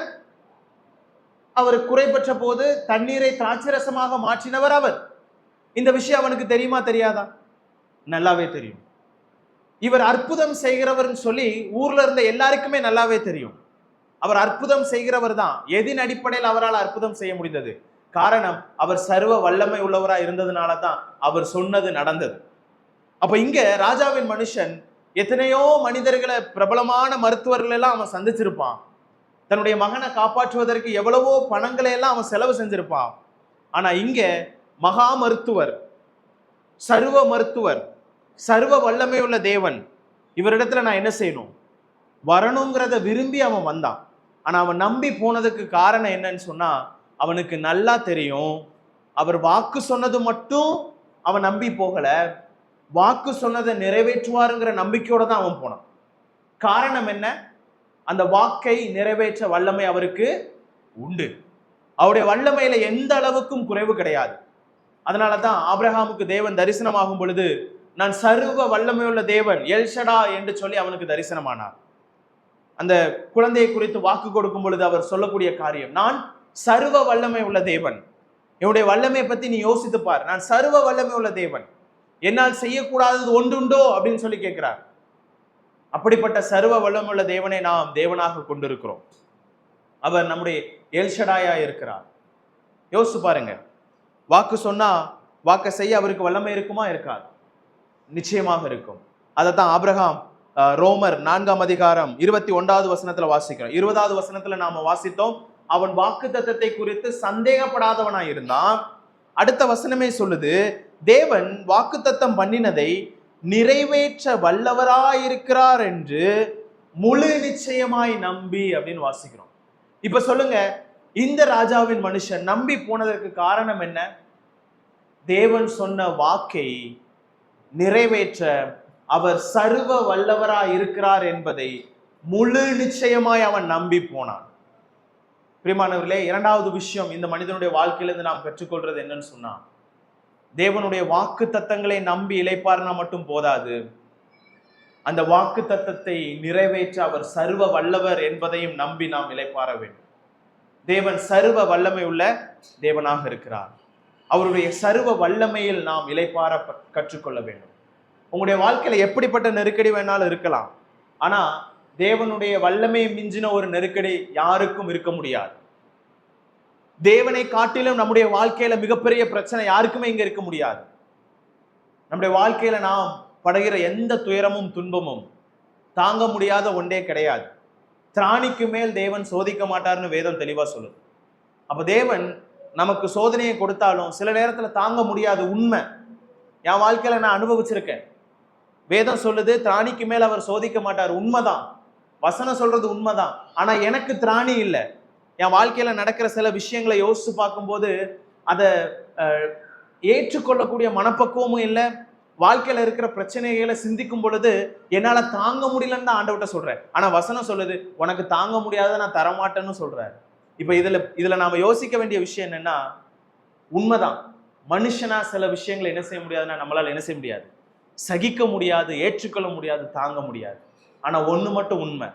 அவர் குறைபற்ற போது தண்ணீரை திராட்சை ரசமாக மாற்றினவர் அவர். இந்த விஷயம் அவனுக்கு தெரியுமா தெரியாதா? நல்லாவே தெரியும். இவர் அற்புதம் செய்கிறவர் சொல்லி ஊர்ல இருந்த எல்லாருக்குமே நல்லாவே தெரியும். அவர் அற்புதம் செய்கிறவர் தான். எதின் அடிப்படையில் அவரால் அற்புதம் செய்ய முடிந்தது? காரணம், அவர் சர்வ வல்லமை உள்ளவராக இருந்ததுனால தான் அவர் சொன்னது நடந்தது. அப்ப இங்க ராஜாவின் மனுஷன் எத்தனையோ மனிதர்களை, பிரபலமான மருத்துவர்கள் எல்லாம் அவன் சந்திச்சிருப்பான். தன்னுடைய மகனை காப்பாற்றுவதற்கு எவ்வளவோ பணங்களை எல்லாம் அவன் செலவு செஞ்சிருப்பான். ஆனா இங்க மகா மருத்துவர், சர்வ வல்லமை உள்ள தேவன், இவரிடத்துல நான் என்ன செய்யணும், வரணுங்கிறத விரும்பி அவன் வந்தான். ஆனா அவன் நம்பி போனதுக்கு காரணம் என்னன்னு சொன்னா, அவனுக்கு நல்லா தெரியும் அவர் வாக்கு சொன்னது மட்டும் அவன் நம்பி போகல, வாக்கு சொன்னதை நிறைவேற்றுவாருங்கிற நம்பிக்கையோட தான் அவன் போனான். காரணம் என்ன? அந்த வாக்கை நிறைவேற்ற வல்லமை அவருக்கு உண்டு. அவருடைய வல்லமையில எந்த அளவுக்கும் குறைவு கிடையாது. அதனாலதான் ஆபிரகாமுக்கு தேவன் தரிசனமாகும் பொழுது, நான் சர்வ வல்லமையுள்ள தேவன் எல்ஷடா என்று சொல்லி அவனுக்கு தரிசனமானார். அந்த குழந்தையை குறித்து வாக்கு கொடுக்கும் பொழுது அவர் சொல்லக்கூடிய காரியம், நான் சர்வ வல்லமை உள்ள தேவன், என்னுடைய வல்லமையை பத்தி நீ யோசித்து பார், நான் சர்வ வல்லமை உள்ள தேவன், என்னால் செய்யக்கூடாதது ஒன்றுண்டோ அப்படின்னு சொல்லி கேட்கிறார். அப்படிப்பட்ட சர்வ வல்லமுள்ள தேவனை நாம் தேவனாக கொண்டிருக்கிறோம். அவர் நம்முடைய எல்ஷடாயா இருக்கிறார். யோசிச்சு பாருங்க, வாக்கு சொன்னா வாக்கை செய்ய அவருக்கு வல்லமை இருக்குமா? இருக்காது. நிச்சயமாக இருக்கும். அதைத்தான் ஆபிரகாம் ரோமர் 4ஆம் அதிகாரம் 21வது வசனத்துல வாசிக்கிறோம். 20வது வசனத்துல நாம வாசித்தோம், அவன் வாக்கு தத்தத்தை குறித்து சந்தேகப்படாதவனாய் இருந்தான். அடுத்த வசனமே சொல்லுது, தேவன் வாக்கு தத்தம் பண்ணினதை நிறைவேற்ற வல்லவராயிருக்கிறார் என்று முழு நிச்சயமாய் நம்பி அப்படின்னு வாசிக்கிறோம். இப்ப சொல்லுங்க, இந்த ராஜாவின் மனுஷன் நம்பி போனதற்கு காரணம் என்ன? தேவன் சொன்ன வாக்கை நிறைவேற்ற அவர் சர்வ வல்லவராய் இருக்கிறார் என்பதை முழு நிச்சயமாய் அவன் நம்பி போனான். பிரியமானவர்களே, இரண்டாவது விஷயம் இந்த மனிதனுடைய வாழ்க்கையிலிருந்து நாம் பெற்றுக்கொள்றது என்னன்னு சொன்னா, தேவனுடைய வாக்கு தத்தங்களை நம்பி இளைப்பாறினா மட்டும் போதாது, அந்த வாக்கு தத்தத்தை நிறைவேற்ற அவர் சர்வ வல்லவர் என்பதையும் நம்பி நாம் இளைப்பாற வேண்டும். தேவன் சர்வ வல்லமை உள்ள தேவனாக இருக்கிறார். அவருடைய சர்வ வல்லமையில் நாம் இளைப்பாற கற்றுக்கொள்ள வேண்டும். உங்களுடைய வாழ்க்கையில எப்படிப்பட்ட நெருக்கடி வேணாலும் இருக்கலாம், ஆனா தேவனுடைய வல்லமையை மிஞ்சின ஒரு நெருக்கடி யாருக்கும் இருக்க முடியாது. தேவனை காட்டிலும் நம்முடைய வாழ்க்கையில மிகப்பெரிய பிரச்சனை யாருக்குமே இங்க இருக்க முடியாது. நம்முடைய வாழ்க்கையில நாம் படுகிற எந்த துயரமும் துன்பமும் தாங்க முடியாத ஒன்றே கிடையாது. திராணிக்கு மேல் தேவன் சோதிக்க மாட்டார்னு வேதம் தெளிவா சொல்லுது. அப்ப தேவன் நமக்கு சோதனையை கொடுத்தாலும் சில நேரத்துல தாங்க முடியாது. உண்மை, என் வாழ்க்கையில நான் அனுபவிச்சிருக்கேன். வேதம் சொல்லுது திராணிக்கு மேல் அவர் சோதிக்க மாட்டார், உண்மைதான். வசனம் சொல்றது உண்மைதான். ஆனா எனக்கு திராணி இல்லை. என் வாழ்க்கையில நடக்கிற சில விஷயங்களை யோசிச்சு பார்க்கும்போது அதை ஏற்றுக்கொள்ளக்கூடிய மனப்பக்குவமும் இல்லை. வாழ்க்கையில இருக்கிற பிரச்சனைகளை சிந்திக்கும் பொழுது என்னால தாங்க முடியலன்னு தான் ஆண்டவர்கிட்ட சொல்றேன். ஆனா வசனம் சொல்லுது, உனக்கு தாங்க முடியாத நான் தரமாட்டேன்னு சொல்றாரு. இப்ப இதுல நாம யோசிக்க வேண்டிய விஷயம் என்னன்னா, உண்மைதான், மனுஷனா சில விஷயங்களை என்ன செய்ய முடியாதுன்னா நம்மளால என்ன செய்ய முடியாது, சகிக்க முடியாது, ஏற்றுக்கொள்ள முடியாது, தாங்க முடியாது. ஆனா ஒண்ணு மட்டும் உண்மை,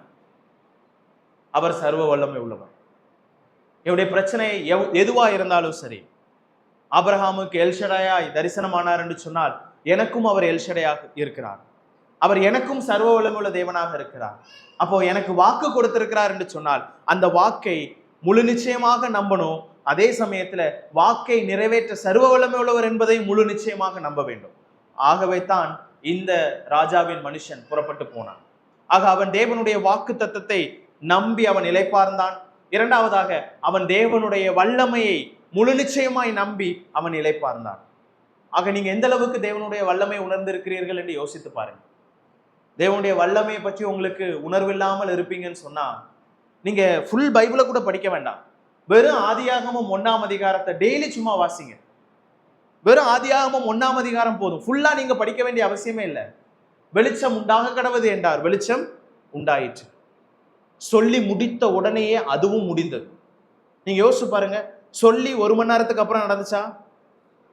அவர் சர்வ வல்லமை உள்ளவர். என்னுடைய பிரச்சனை எதுவா இருந்தாலும் சரி, ஆபிரகாமுக்கு எல்ஷடாயாய் தரிசனமானார் என்று சொன்னால் எனக்கும் அவர் எல்ஷடையாக இருக்கிறார். அவர் எனக்கும் சர்வ வல்லமையுள்ள தேவனாக இருக்கிறார். அப்போ எனக்கு வாக்கு கொடுத்திருக்கிறார் என்று சொன்னால் அந்த வாக்கை முழு நிச்சயமாக நம்பணும். அதே சமயத்துல வாக்கை நிறைவேற்ற சர்வ வல்லமை உள்ளவர் என்பதை முழு நிச்சயமாக நம்ப வேண்டும். ஆகவே தான் இந்த ராஜாவின் மனுஷன் புறப்பட்டு போனான். ஆக அவன் தேவனுடைய வாக்கு தத்தத்தை நம்பி அவன் இளைப்பார்ந்தான். இரண்டாவதாக அவன் தேவனுடைய வல்லமையை முழு நிச்சயமாய் நம்பி அவன் இளைப்பார்ந்தான். ஆக நீங்க எந்த அளவுக்கு தேவனுடைய வல்லமை உணர்ந்திருக்கிறீர்கள் என்று யோசித்து பாருங்க. தேவனுடைய வல்லமையை பற்றி உங்களுக்கு உணர்வில்லாமல் இருப்பீங்கன்னு சொன்னா நீங்க ஃபுல் பைபிளை கூட படிக்க வேண்டாம். வெறும் ஆதியாகமம் 1ஆம் அதிகாரத்தை டெய்லி சும்மா வாசிங்க. வெறும் ஆதியாகமம் 1ஆம் அதிகாரம் போதும். ஃபுல்லா நீங்க படிக்க வேண்டிய அவசியமே இல்லை. வெளிச்சம் உண்டாக கடவது என்றார், வெளிச்சம் உண்டாயிற்று. சொல்லி முடித்த உடனேயே அதுவும் முடிந்தது. நீங்க யோசிச்சு பாருங்க, சொல்லி 1 மணி நேரத்துக்கு அப்புறம் நடந்துச்சா?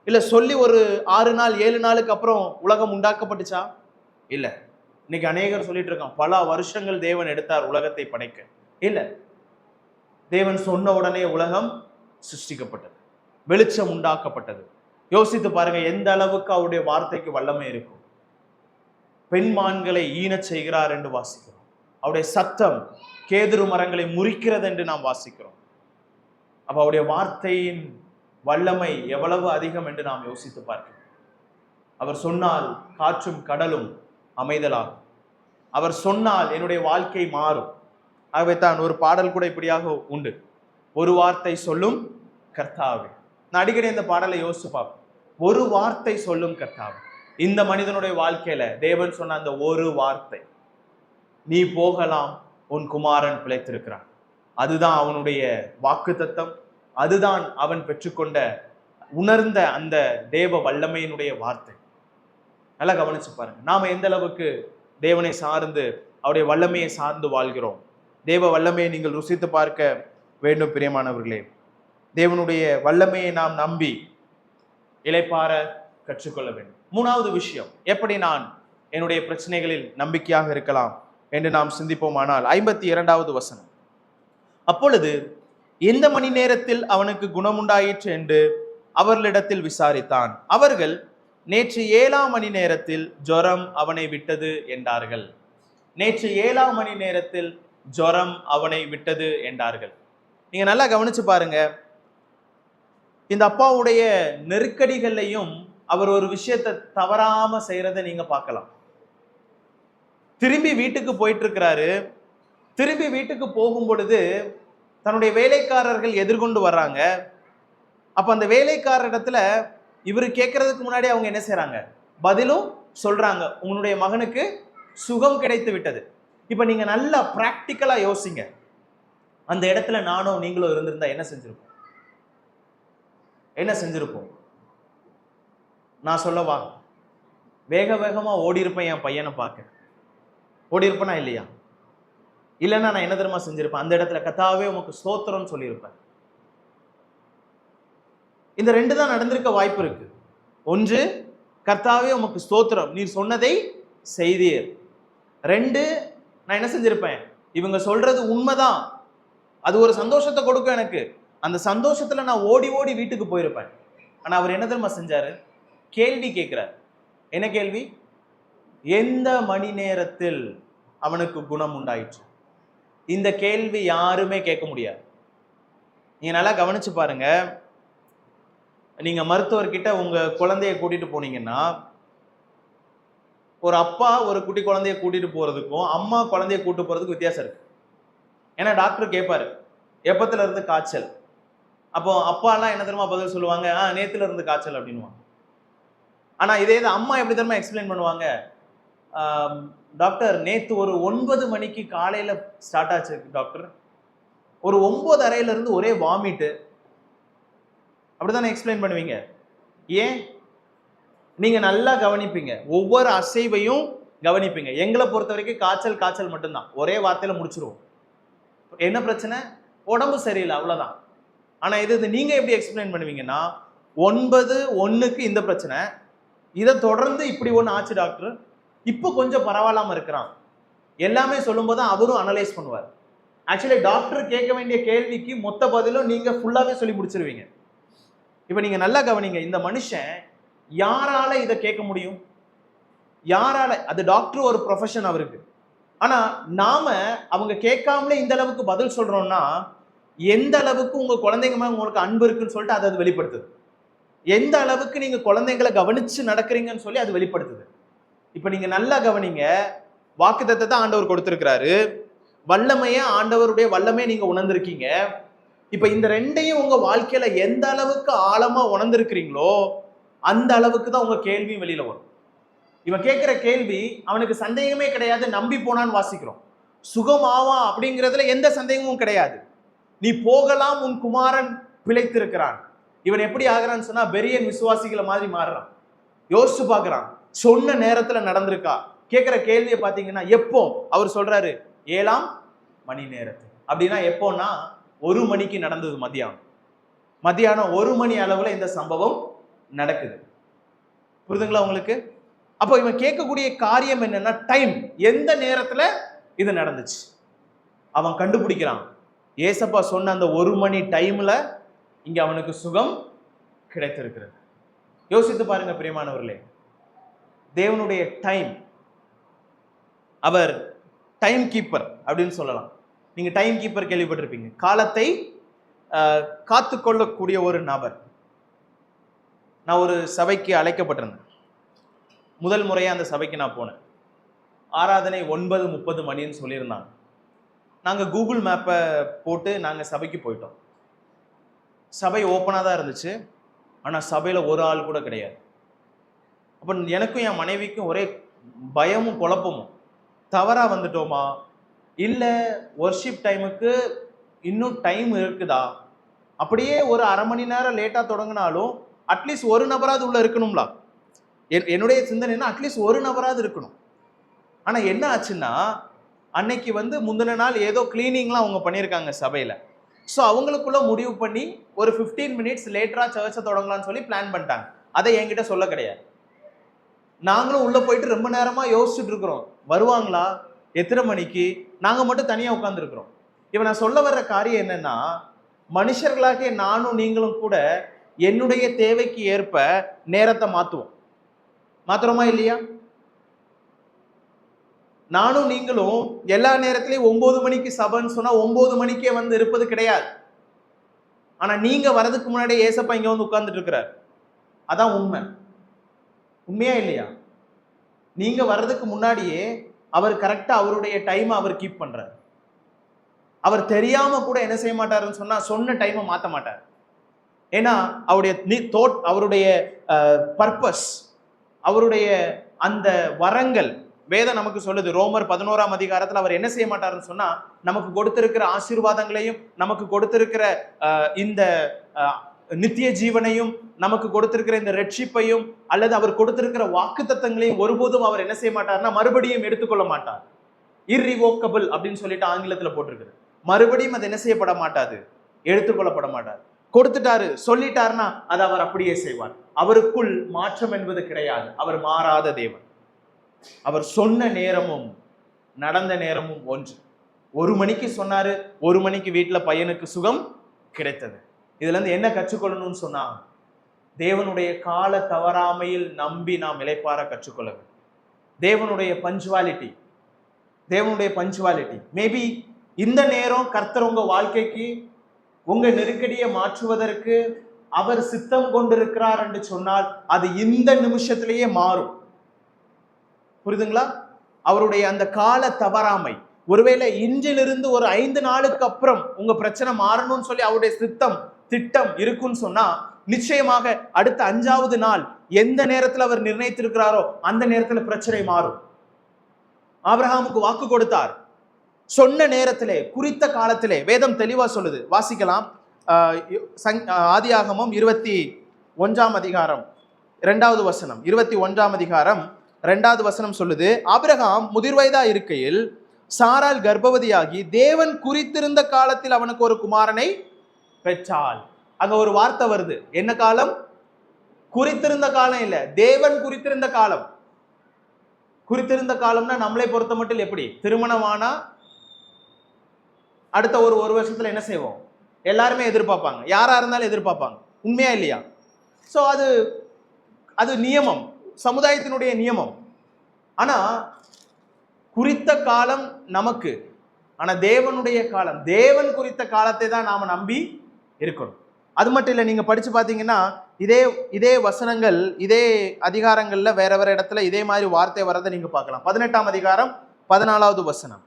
இல்ல சொல்லி ஒரு 6 நாள் 7 நாளுக்கு அப்புறம் உலகம் உண்டாக்கப்பட்டுச்சா? இல்ல. இன்னைக்கு அநேகர் சொல்லிட்டு இருக்கான், பல வருஷங்கள் தேவன் எடுத்தார் உலகத்தை படைக்க. இல்ல, தேவன் சொன்ன உடனே உலகம் சிருஷ்டிக்கப்பட்டது, வெளிச்சம் உண்டாக்கப்பட்டது. யோசித்து பாருங்க எந்த அளவுக்கு அவருடைய வார்த்தைக்கு வல்லமை இருக்கும். பெண்மான்களை ஈனச் செய்கிறார் என்று வாசிக்கிறோம். அவருடைய சத்தம் கேதுரு மரங்களை முறிக்கிறது என்று நாம் வாசிக்கிறோம். அப்ப அவருடைய வார்த்தையின் வல்லமை எவ்வளவு அதிகம் என்று நாம் யோசித்து பார்க்கிறோம். அவர் சொன்னால் காற்றும் கடலும் அமைதலாகும். அவர் சொன்னால் என்னுடைய வாழ்க்கை மாறும். ஆகவே தான் ஒரு பாடல் கூட இப்படியாக உண்டு, ஒரு வார்த்தை சொல்லும் கர்த்தாவே. நான் அடிக்கடி இந்த பாடலை யோசிச்சு பார்ப்பேன். ஒரு வார்த்தை சொல்லும் கர்த்தாவே. இந்த மனிதனுடைய வாழ்க்கையில தேவன் சொன்ன அந்த ஒரு வார்த்தை, நீ போகலாம், உன் குமாரன் பிழைத்திருக்கிறான். அதுதான் அவனுடைய வாக்கு தத்தம். அதுதான் அவன் பெற்றுக்கொண்ட உணர்ந்த அந்த தேவ வல்லமையினுடைய வார்த்தை. நல்லா கவனிச்சு பாருங்க. நாம எந்த அளவுக்கு தேவனை சார்ந்து அவருடைய வல்லமையை சார்ந்து வாழ்கிறோம். தேவ வல்லமையை நீங்கள் ருசித்து பார்க்க வேண்டும் பிரியமானவர்களே. தேவனுடைய வல்லமையை நாம் நம்பி இளைப்பாற கற்றுக்கொள்ள வேண்டும். மூணாவது விஷயம், எப்படி நான் என்னுடைய பிரச்சனைகளில் நம்பிக்கையாக இருக்கலாம் என்று நாம் சிந்திப்போமானால் 52வது வசனம். அப்பொழுது எந்த மணி நேரத்தில் அவனுக்கு குணமுண்டாயிற்று என்று அவர்களிடத்தில் விசாரித்தான். அவர்கள் நேற்று 7ஆம் மணி நேரத்தில் ஜுரம் அவனை விட்டது என்றார்கள். நேற்று 7ஆம் மணி நேரத்தில் ஜுரம் அவனை விட்டது என்றார்கள். நீங்க நல்லா கவனிச்சு பாருங்க. இந்த அப்பாவுடைய நெருக்கடிகளையும் அவர் ஒரு விஷயத்தை தவறாம செய்யறதை நீங்க பார்க்கலாம். திரும்பி வீட்டுக்கு போயிட்டு இருக்கிறாரு. திரும்பி வீட்டுக்கு போகும் பொழுது தன்னுடைய வேலைக்காரர்கள் எதிர்கொண்டு வர்றாங்க. அப்ப அந்த வேலைக்காரரிடத்துல இவரு கேட்கறதுக்கு முன்னாடி அவங்க என்ன செய்யறாங்க, பதிலும் சொல்றாங்க, உங்களுடைய மகனுக்கு சுகம் கிடைத்து விட்டது. இப்ப நீங்க நல்லா பிராக்டிக்கலா யோசிங்க. அந்த இடத்துல நானும் நீங்களும் இருந்திருந்தா என்ன செஞ்சிருப்போம்? என்ன செஞ்சிருப்போம்? நான் சொல்லவா? வேக வேகமா ஓடி இருப்பேன் என் பையனை பார்க்க. ஓடி இருப்பேனா இல்லையா? இல்லைன்னா நான் என்ன தெரியுமா செஞ்சிருப்பேன்? அந்த இடத்துல கர்த்தாவே உமக்கு ஸ்தோத்திரம் சொல்லியிருப்பேன். இந்த ரெண்டு தான் நடந்திருக்க வாய்ப்பு இருக்கு. ஒன்று, கர்த்தாவே உமக்கு ஸ்தோத்திரம், நீர் சொன்னதை செய்தீர். ரெண்டு, நான் என்ன செஞ்சிருப்பேன், இவங்க சொல்றது உண்மைதான், அது ஒரு சந்தோஷத்தை கொடுக்கும் எனக்கு, அந்த சந்தோஷத்துல நான் ஓடி ஓடி வீட்டுக்கு போயிருப்பேன். ஆனா அவர் என்ன தெரியுமா செஞ்சாரு? கேள்வி கேட்கிறார். என்ன கேள்வி? எந்த மணி நேரத்தில் அவனுக்கு குணம் உண்டாயிற்று? இந்த கேள்வி யாருமே கேட்க முடியாது. நீங்க நல்லா கவனிச்சு பாருங்க. நீங்க மருத்துவர்கிட்ட உங்க குழந்தைய கூட்டிட்டு போனீங்கன்னா, ஒரு அப்பா ஒரு குட்டி குழந்தைய கூட்டிட்டு போறதுக்கும் அம்மா குழந்தைய கூட்டு போறதுக்கு வித்தியாசம் இருக்கு. ஏன்னா டாக்டர் கேட்பாரு, எப்பத்துல இருந்து காய்ச்சல்? அப்போ அப்பா எல்லாம் என்ன தெரியுமா பதில் சொல்லுவாங்க, நேத்துல இருந்து காய்ச்சல் அப்படின்னுவாங்க. ஆனா இதே அம்மா எப்படி தெரியுமா எக்ஸ்பிளைன் பண்ணுவாங்க, டாக்டர் நேத்து ஒரு 9 மணிக்கு காலையில ஸ்டார்ட் ஆச்சு டாக்டர், ஒரு 9:30 இருந்து ஒரே வாமிட்டு. அப்படித்தானே எக்ஸ்பிளைன் பண்ணுவீங்க. ஏன்? நீங்க நல்லா கவனிப்பீங்க, ஒவ்வொரு அசைவையும் கவனிப்பீங்க. எங்களை பொறுத்த வரைக்கும் காய்ச்சல் காய்ச்சல் மட்டும்தான், ஒரே வார்த்தையில முடிச்சிருவோம். என்ன பிரச்சனை? உடம்பு சரியில்லை, அவ்வளவுதான். ஆனா இது நீங்க எப்படி எக்ஸ்பிளைன் பண்ணுவீங்கன்னா, 9:01க்கு இந்த பிரச்சனை, இதை தொடர்ந்து இப்படி ஒன்று ஆச்சு டாக்டர், இப்போ கொஞ்சம் பரவாயில்லாம இருக்கிறான், எல்லாமே சொல்லும் போது அவரும் அனலைஸ் பண்ணுவார். ஆக்சுவலி டாக்டர் கேட்க வேண்டிய கேள்விக்கு மொத்த பதிலும் நீங்க ஃபுல்லாவே சொல்லி முடிச்சிருவீங்க. இப்ப நீங்க நல்லா கவனிங்க, இந்த மனுஷன் யாரால இதை கேட்க முடியும்? யாரால? அது டாக்டர் ஒரு ப்ரொஃபஷன் அவருக்கு. ஆனா நாம அவங்க கேட்காமலே இந்த அளவுக்கு பதில் சொல்றோம்னா, எந்த அளவுக்கு உங்க குழந்தைங்க மேல உங்களுக்கு அன்பு இருக்குன்னு சொல்லிட்டு அது வெளிப்படுத்துது. எந்த அளவுக்கு நீங்க குழந்தைங்களை கவனிச்சு நடக்கிறீங்கன்னு சொல்லி அது வெளிப்படுத்துது. இப்ப நீங்க நல்லா கவனிங்க, வாக்குத்தத்தத்தை ஆண்டவர் கொடுத்திருக்கிறாரு, வல்லமைய ஆண்டவருடைய வல்லமையை நீங்க உணர்ந்திருக்கீங்க. இப்ப இந்த ரெண்டையும் உங்க வாழ்க்கையில எந்த அளவுக்கு ஆழமா உணர்ந்திருக்கிறீங்களோ அந்த அளவுக்கு தான் உங்க கேள்வியும் வெளியில வரும். இவன் கேட்கிற கேள்வி அவனுக்கு சந்தேகமே கிடையாது, நம்பி போனான்னு வாசிக்கிறோம். சுகமாவா அப்படிங்கிறதுல எந்த சந்தேகமும் கிடையாது. நீ போகலாம், உன் குமாரன் பிழைத்திருக்கிறான். இவன் எப்படி ஆகிறான்னு சொன்னா பெரியன் விசுவாசிகளை மாதிரி மாறுறான். யோசிச்சு பார்க்கிறான், சொன்ன நேரத்துல நடந்திருக்கா? கேட்கிற கேள்வியை பார்த்தீங்கன்னா, எப்போ அவர் சொல்றாரு 7ஆம் மணி நேரத்தில். அப்படின்னா எப்போன்னா 1 மணிக்கு நடந்தது. மத்தியானம் 1 மணி அளவுல இந்த சம்பவம் நடக்குது. புரியுதுங்களா உங்களுக்கு? அப்போ இவன் கேட்கக்கூடிய காரியம் என்னன்னா, டைம், எந்த நேரத்துல இது நடந்துச்சு அவன் கண்டுபிடிக்கிறான். ஏசப்பா சொன்ன அந்த 1 மணி டைம்ல இங்க அவனுக்கு சுகம் கிடைத்திருக்கிறது. யோசித்து பாருங்க பிரியமானவர்களே, தேவனுடைய டைம், அவர் டைம் கீப்பர் அப்படின்னு சொல்லலாம். நீங்க டைம் கீப்பர் கேள்விப்பட்டிருப்பீங்க, காலத்தை காத்துக்கொள்ளக்கூடிய ஒரு நபர். நான் ஒரு சபைக்கு அழைக்கப்பட்டிருந்தேன். முதல் முறையா அந்த சபைக்கு நான் போனேன். ஆராதனை 9:30 மணின்னு சொல்லியிருந்தாங்க. நாங்கள் கூகுள் மேப்பை போட்டு நாங்கள் சபைக்கு போயிட்டோம். சபை ஓப்பனாக தான் இருந்துச்சு, ஆனால் சபையில் ஒரு ஆள் கூட கிடையாது. அப்போ எனக்கும் என் மனைவிக்கும் ஒரே பயமும் குழப்பமும், தவறாக வந்துட்டோமா, இல்லை ஒர்ஷிப் டைமுக்கு இன்னும் டைம் இருக்குதா, அப்படியே ஒரு 1/2 மணி நேரம் லேட்டாக தொடங்கினாலும் அட்லீஸ்ட் ஒரு நபராது உள்ள இருக்கணும்ல. என்னுடைய சிந்தனைன்னா அட்லீஸ்ட் ஒரு நபராது இருக்கணும். ஆனா என்ன ஆச்சுன்னா, அன்னைக்கு முந்தின நாள் ஏதோ கிளீனிங்லாம் அவங்க பண்ணியிருக்காங்க சபையில. ஸோ அவங்களுக்குள்ள முடிவு பண்ணி ஒரு 15 மினிட்ஸ் லேட்டரா சர்ச்சை தொடங்கலாம்னு சொல்லி பிளான் பண்ணிட்டாங்க. அதை என்கிட்ட சொல்ல கிடையாது. நாங்களும் உள்ள போயிட்டு ரொம்ப நேரமா யோசிச்சுட்டு இருக்கிறோம், வருவாங்களா, எத்தனை மணிக்கு. நாங்க மட்டும் தனியா உட்கார்ந்துருக்கிறோம். இப்ப நான் சொல்ல வர்ற காரியம் என்னன்னா, மனுஷர்களாகிய நானும் நீங்களும் கூட என்னுடைய தேவைக்கு ஏற்ப நேரத்தை மாத்துறோமா இல்லையா? நானும் நீங்களும் எல்லா நேரத்திலையும் 9 மணிக்கு சபைன்னு சொன்னா 9 மணிக்கே இருப்பது கிடையாது. ஆனா நீங்க வரதுக்கு முன்னாடி ஏசப்பா இங்க உட்கார்ந்துட்டு இருக்கிறார். அதான் உண்மையா இல்லையா? நீங்க வர்றதுக்கு முன்னாடியே அவர் கரெக்டா அவருடைய டைமை அவர் கீப் பண்றார். அவர் தெரியாம கூட என்ன செய்ய மாட்டாருன்னு சொன்னா சொன்ன டைமை மாத்த மாட்டார். ஏன்னா அவருடைய பர்பஸ், அவருடைய அந்த வரங்கள் வேதம் நமக்கு சொல்லுது. ரோமர் 11ஆம் அதிகாரத்தில் அவர் என்ன செய்ய மாட்டாருன்னு சொன்னா, நமக்கு கொடுத்திருக்கிற ஆசீர்வாதங்களையும், நமக்கு கொடுத்திருக்கிற இந்த நித்திய ஜீவனையும், நமக்கு கொடுத்திருக்கிற இந்த ரட்சிப்பையும், அல்லது அவர் கொடுத்திருக்கிற வாக்குத்தத்தங்களையும் ஒருபோதும் அவர் என்ன செய்ய மாட்டார்னா மறுபடியும் எடுத்துக்கொள்ள மாட்டார். இர்ரிவோக்கபிள் அப்படின்னு சொல்லிட்டு ஆங்கிலத்தில் போட்டிருக்குது. மறுபடியும் அது என்ன செய்யப்பட மாட்டாது, எடுத்துக்கொள்ளப்பட மாட்டார். கொடுத்துட்டாரு, சொல்லிட்டாருன்னா அதை அவர் அப்படியே செய்வார். அவருக்குள் மாற்றம் என்பது கிடையாது. அவர் மாறாத தேவன். அவர் சொன்ன நேரமும் நடந்த நேரமும் ஒன்று. 1 மணிக்கு சொன்னாரு, 1 மணிக்கு வீட்டுல பையனுக்கு சுகம் கிடைத்தது. இதுல இருந்து என்ன கற்றுக்கொள்ளணும்னு சொன்னா, தேவனுடைய கால தவறாமையில் நம்பி நாம் இளைப்பாற கற்றுக்கொள்ள வேண்டும். தேவனுடைய பஞ்சுவாலிட்டி மேபி இந்த நேரம் கர்த்தர் உங்க வாழ்க்கைக்கு உங்க நெருக்கடியை மாற்றுவதற்கு அவர் சித்தம் கொண்டிருக்கிறார் என்று சொன்னால் அது இந்த நிமிஷத்திலேயே மாறும். புரியுதுங்களா? அவருடைய அந்த கால தவறாமை, ஒருவேளை இன்றிலிருந்து ஒரு 5 நாளுக்கு அப்புறம் உங்க பிரச்சனை மாறணும்னு சொல்லி அவருடைய திட்டம் இருக்குன்னு சொன்னா, நிச்சயமாக அடுத்த 5வது நாள் எந்த நேரத்தில் அவர் நிர்ணயித்திருக்கிறாரோ அந்த நேரத்தில் பிரச்சனை மாறும். ஆபிரகாமுக்கு வாக்கு கொடுத்தார், சொன்ன நேரத்திலே, குறித்த காலத்திலே. வேதம் தெளிவா சொல்லுது, வாசிக்கலாம். ஆதியாகமம் 21ஆம் அதிகாரம் 2வது வசனம். 21ஆம் அதிகாரம் 2வது வசனம் சொல்லுது, ஆபிரகாம் முதிர்வயதா இருக்கையில் சாராள் கர்ப்பவதியாகி தேவன் குறித்திருந்த காலத்தில் அவனுக்கு ஒரு குமாரனை பெற்றாள். அங்க ஒரு வார்த்தை வருது, என்ன காலம்? குறித்திருந்த காலம் இல்ல, தேவன் குறித்திருந்த காலம். குறித்திருந்த காலம்னா நம்மளை பொறுத்த மட்டும் எப்படி, திருமணமானா அடுத்த ஒரு வருஷத்துல என்ன செய்வோம், எல்லாருமே எதிர்பார்ப்பாங்க, யாரா இருந்தாலும் எதிர்பார்ப்பாங்க. உண்மையா இல்லையா? சோ அது நியமம், சமுதாயத்தினுடைய நியமம். ஆனா குறித்த காலம் நமக்கு, ஆனா தேவனுடைய காலம், தேவன் குறித்த காலத்தை தான் நாம நம்பி இருக்கணும். அது மட்டும் இல்லை, நீங்க படிச்சு பார்த்தீங்கன்னா இதே வசனங்கள், இதே அதிகாரங்கள்ல வேற இடத்துல இதே மாதிரி வார்த்தை வரதை நீங்க பார்க்கலாம். 18ஆம் அதிகாரம் 14வது வசனம்.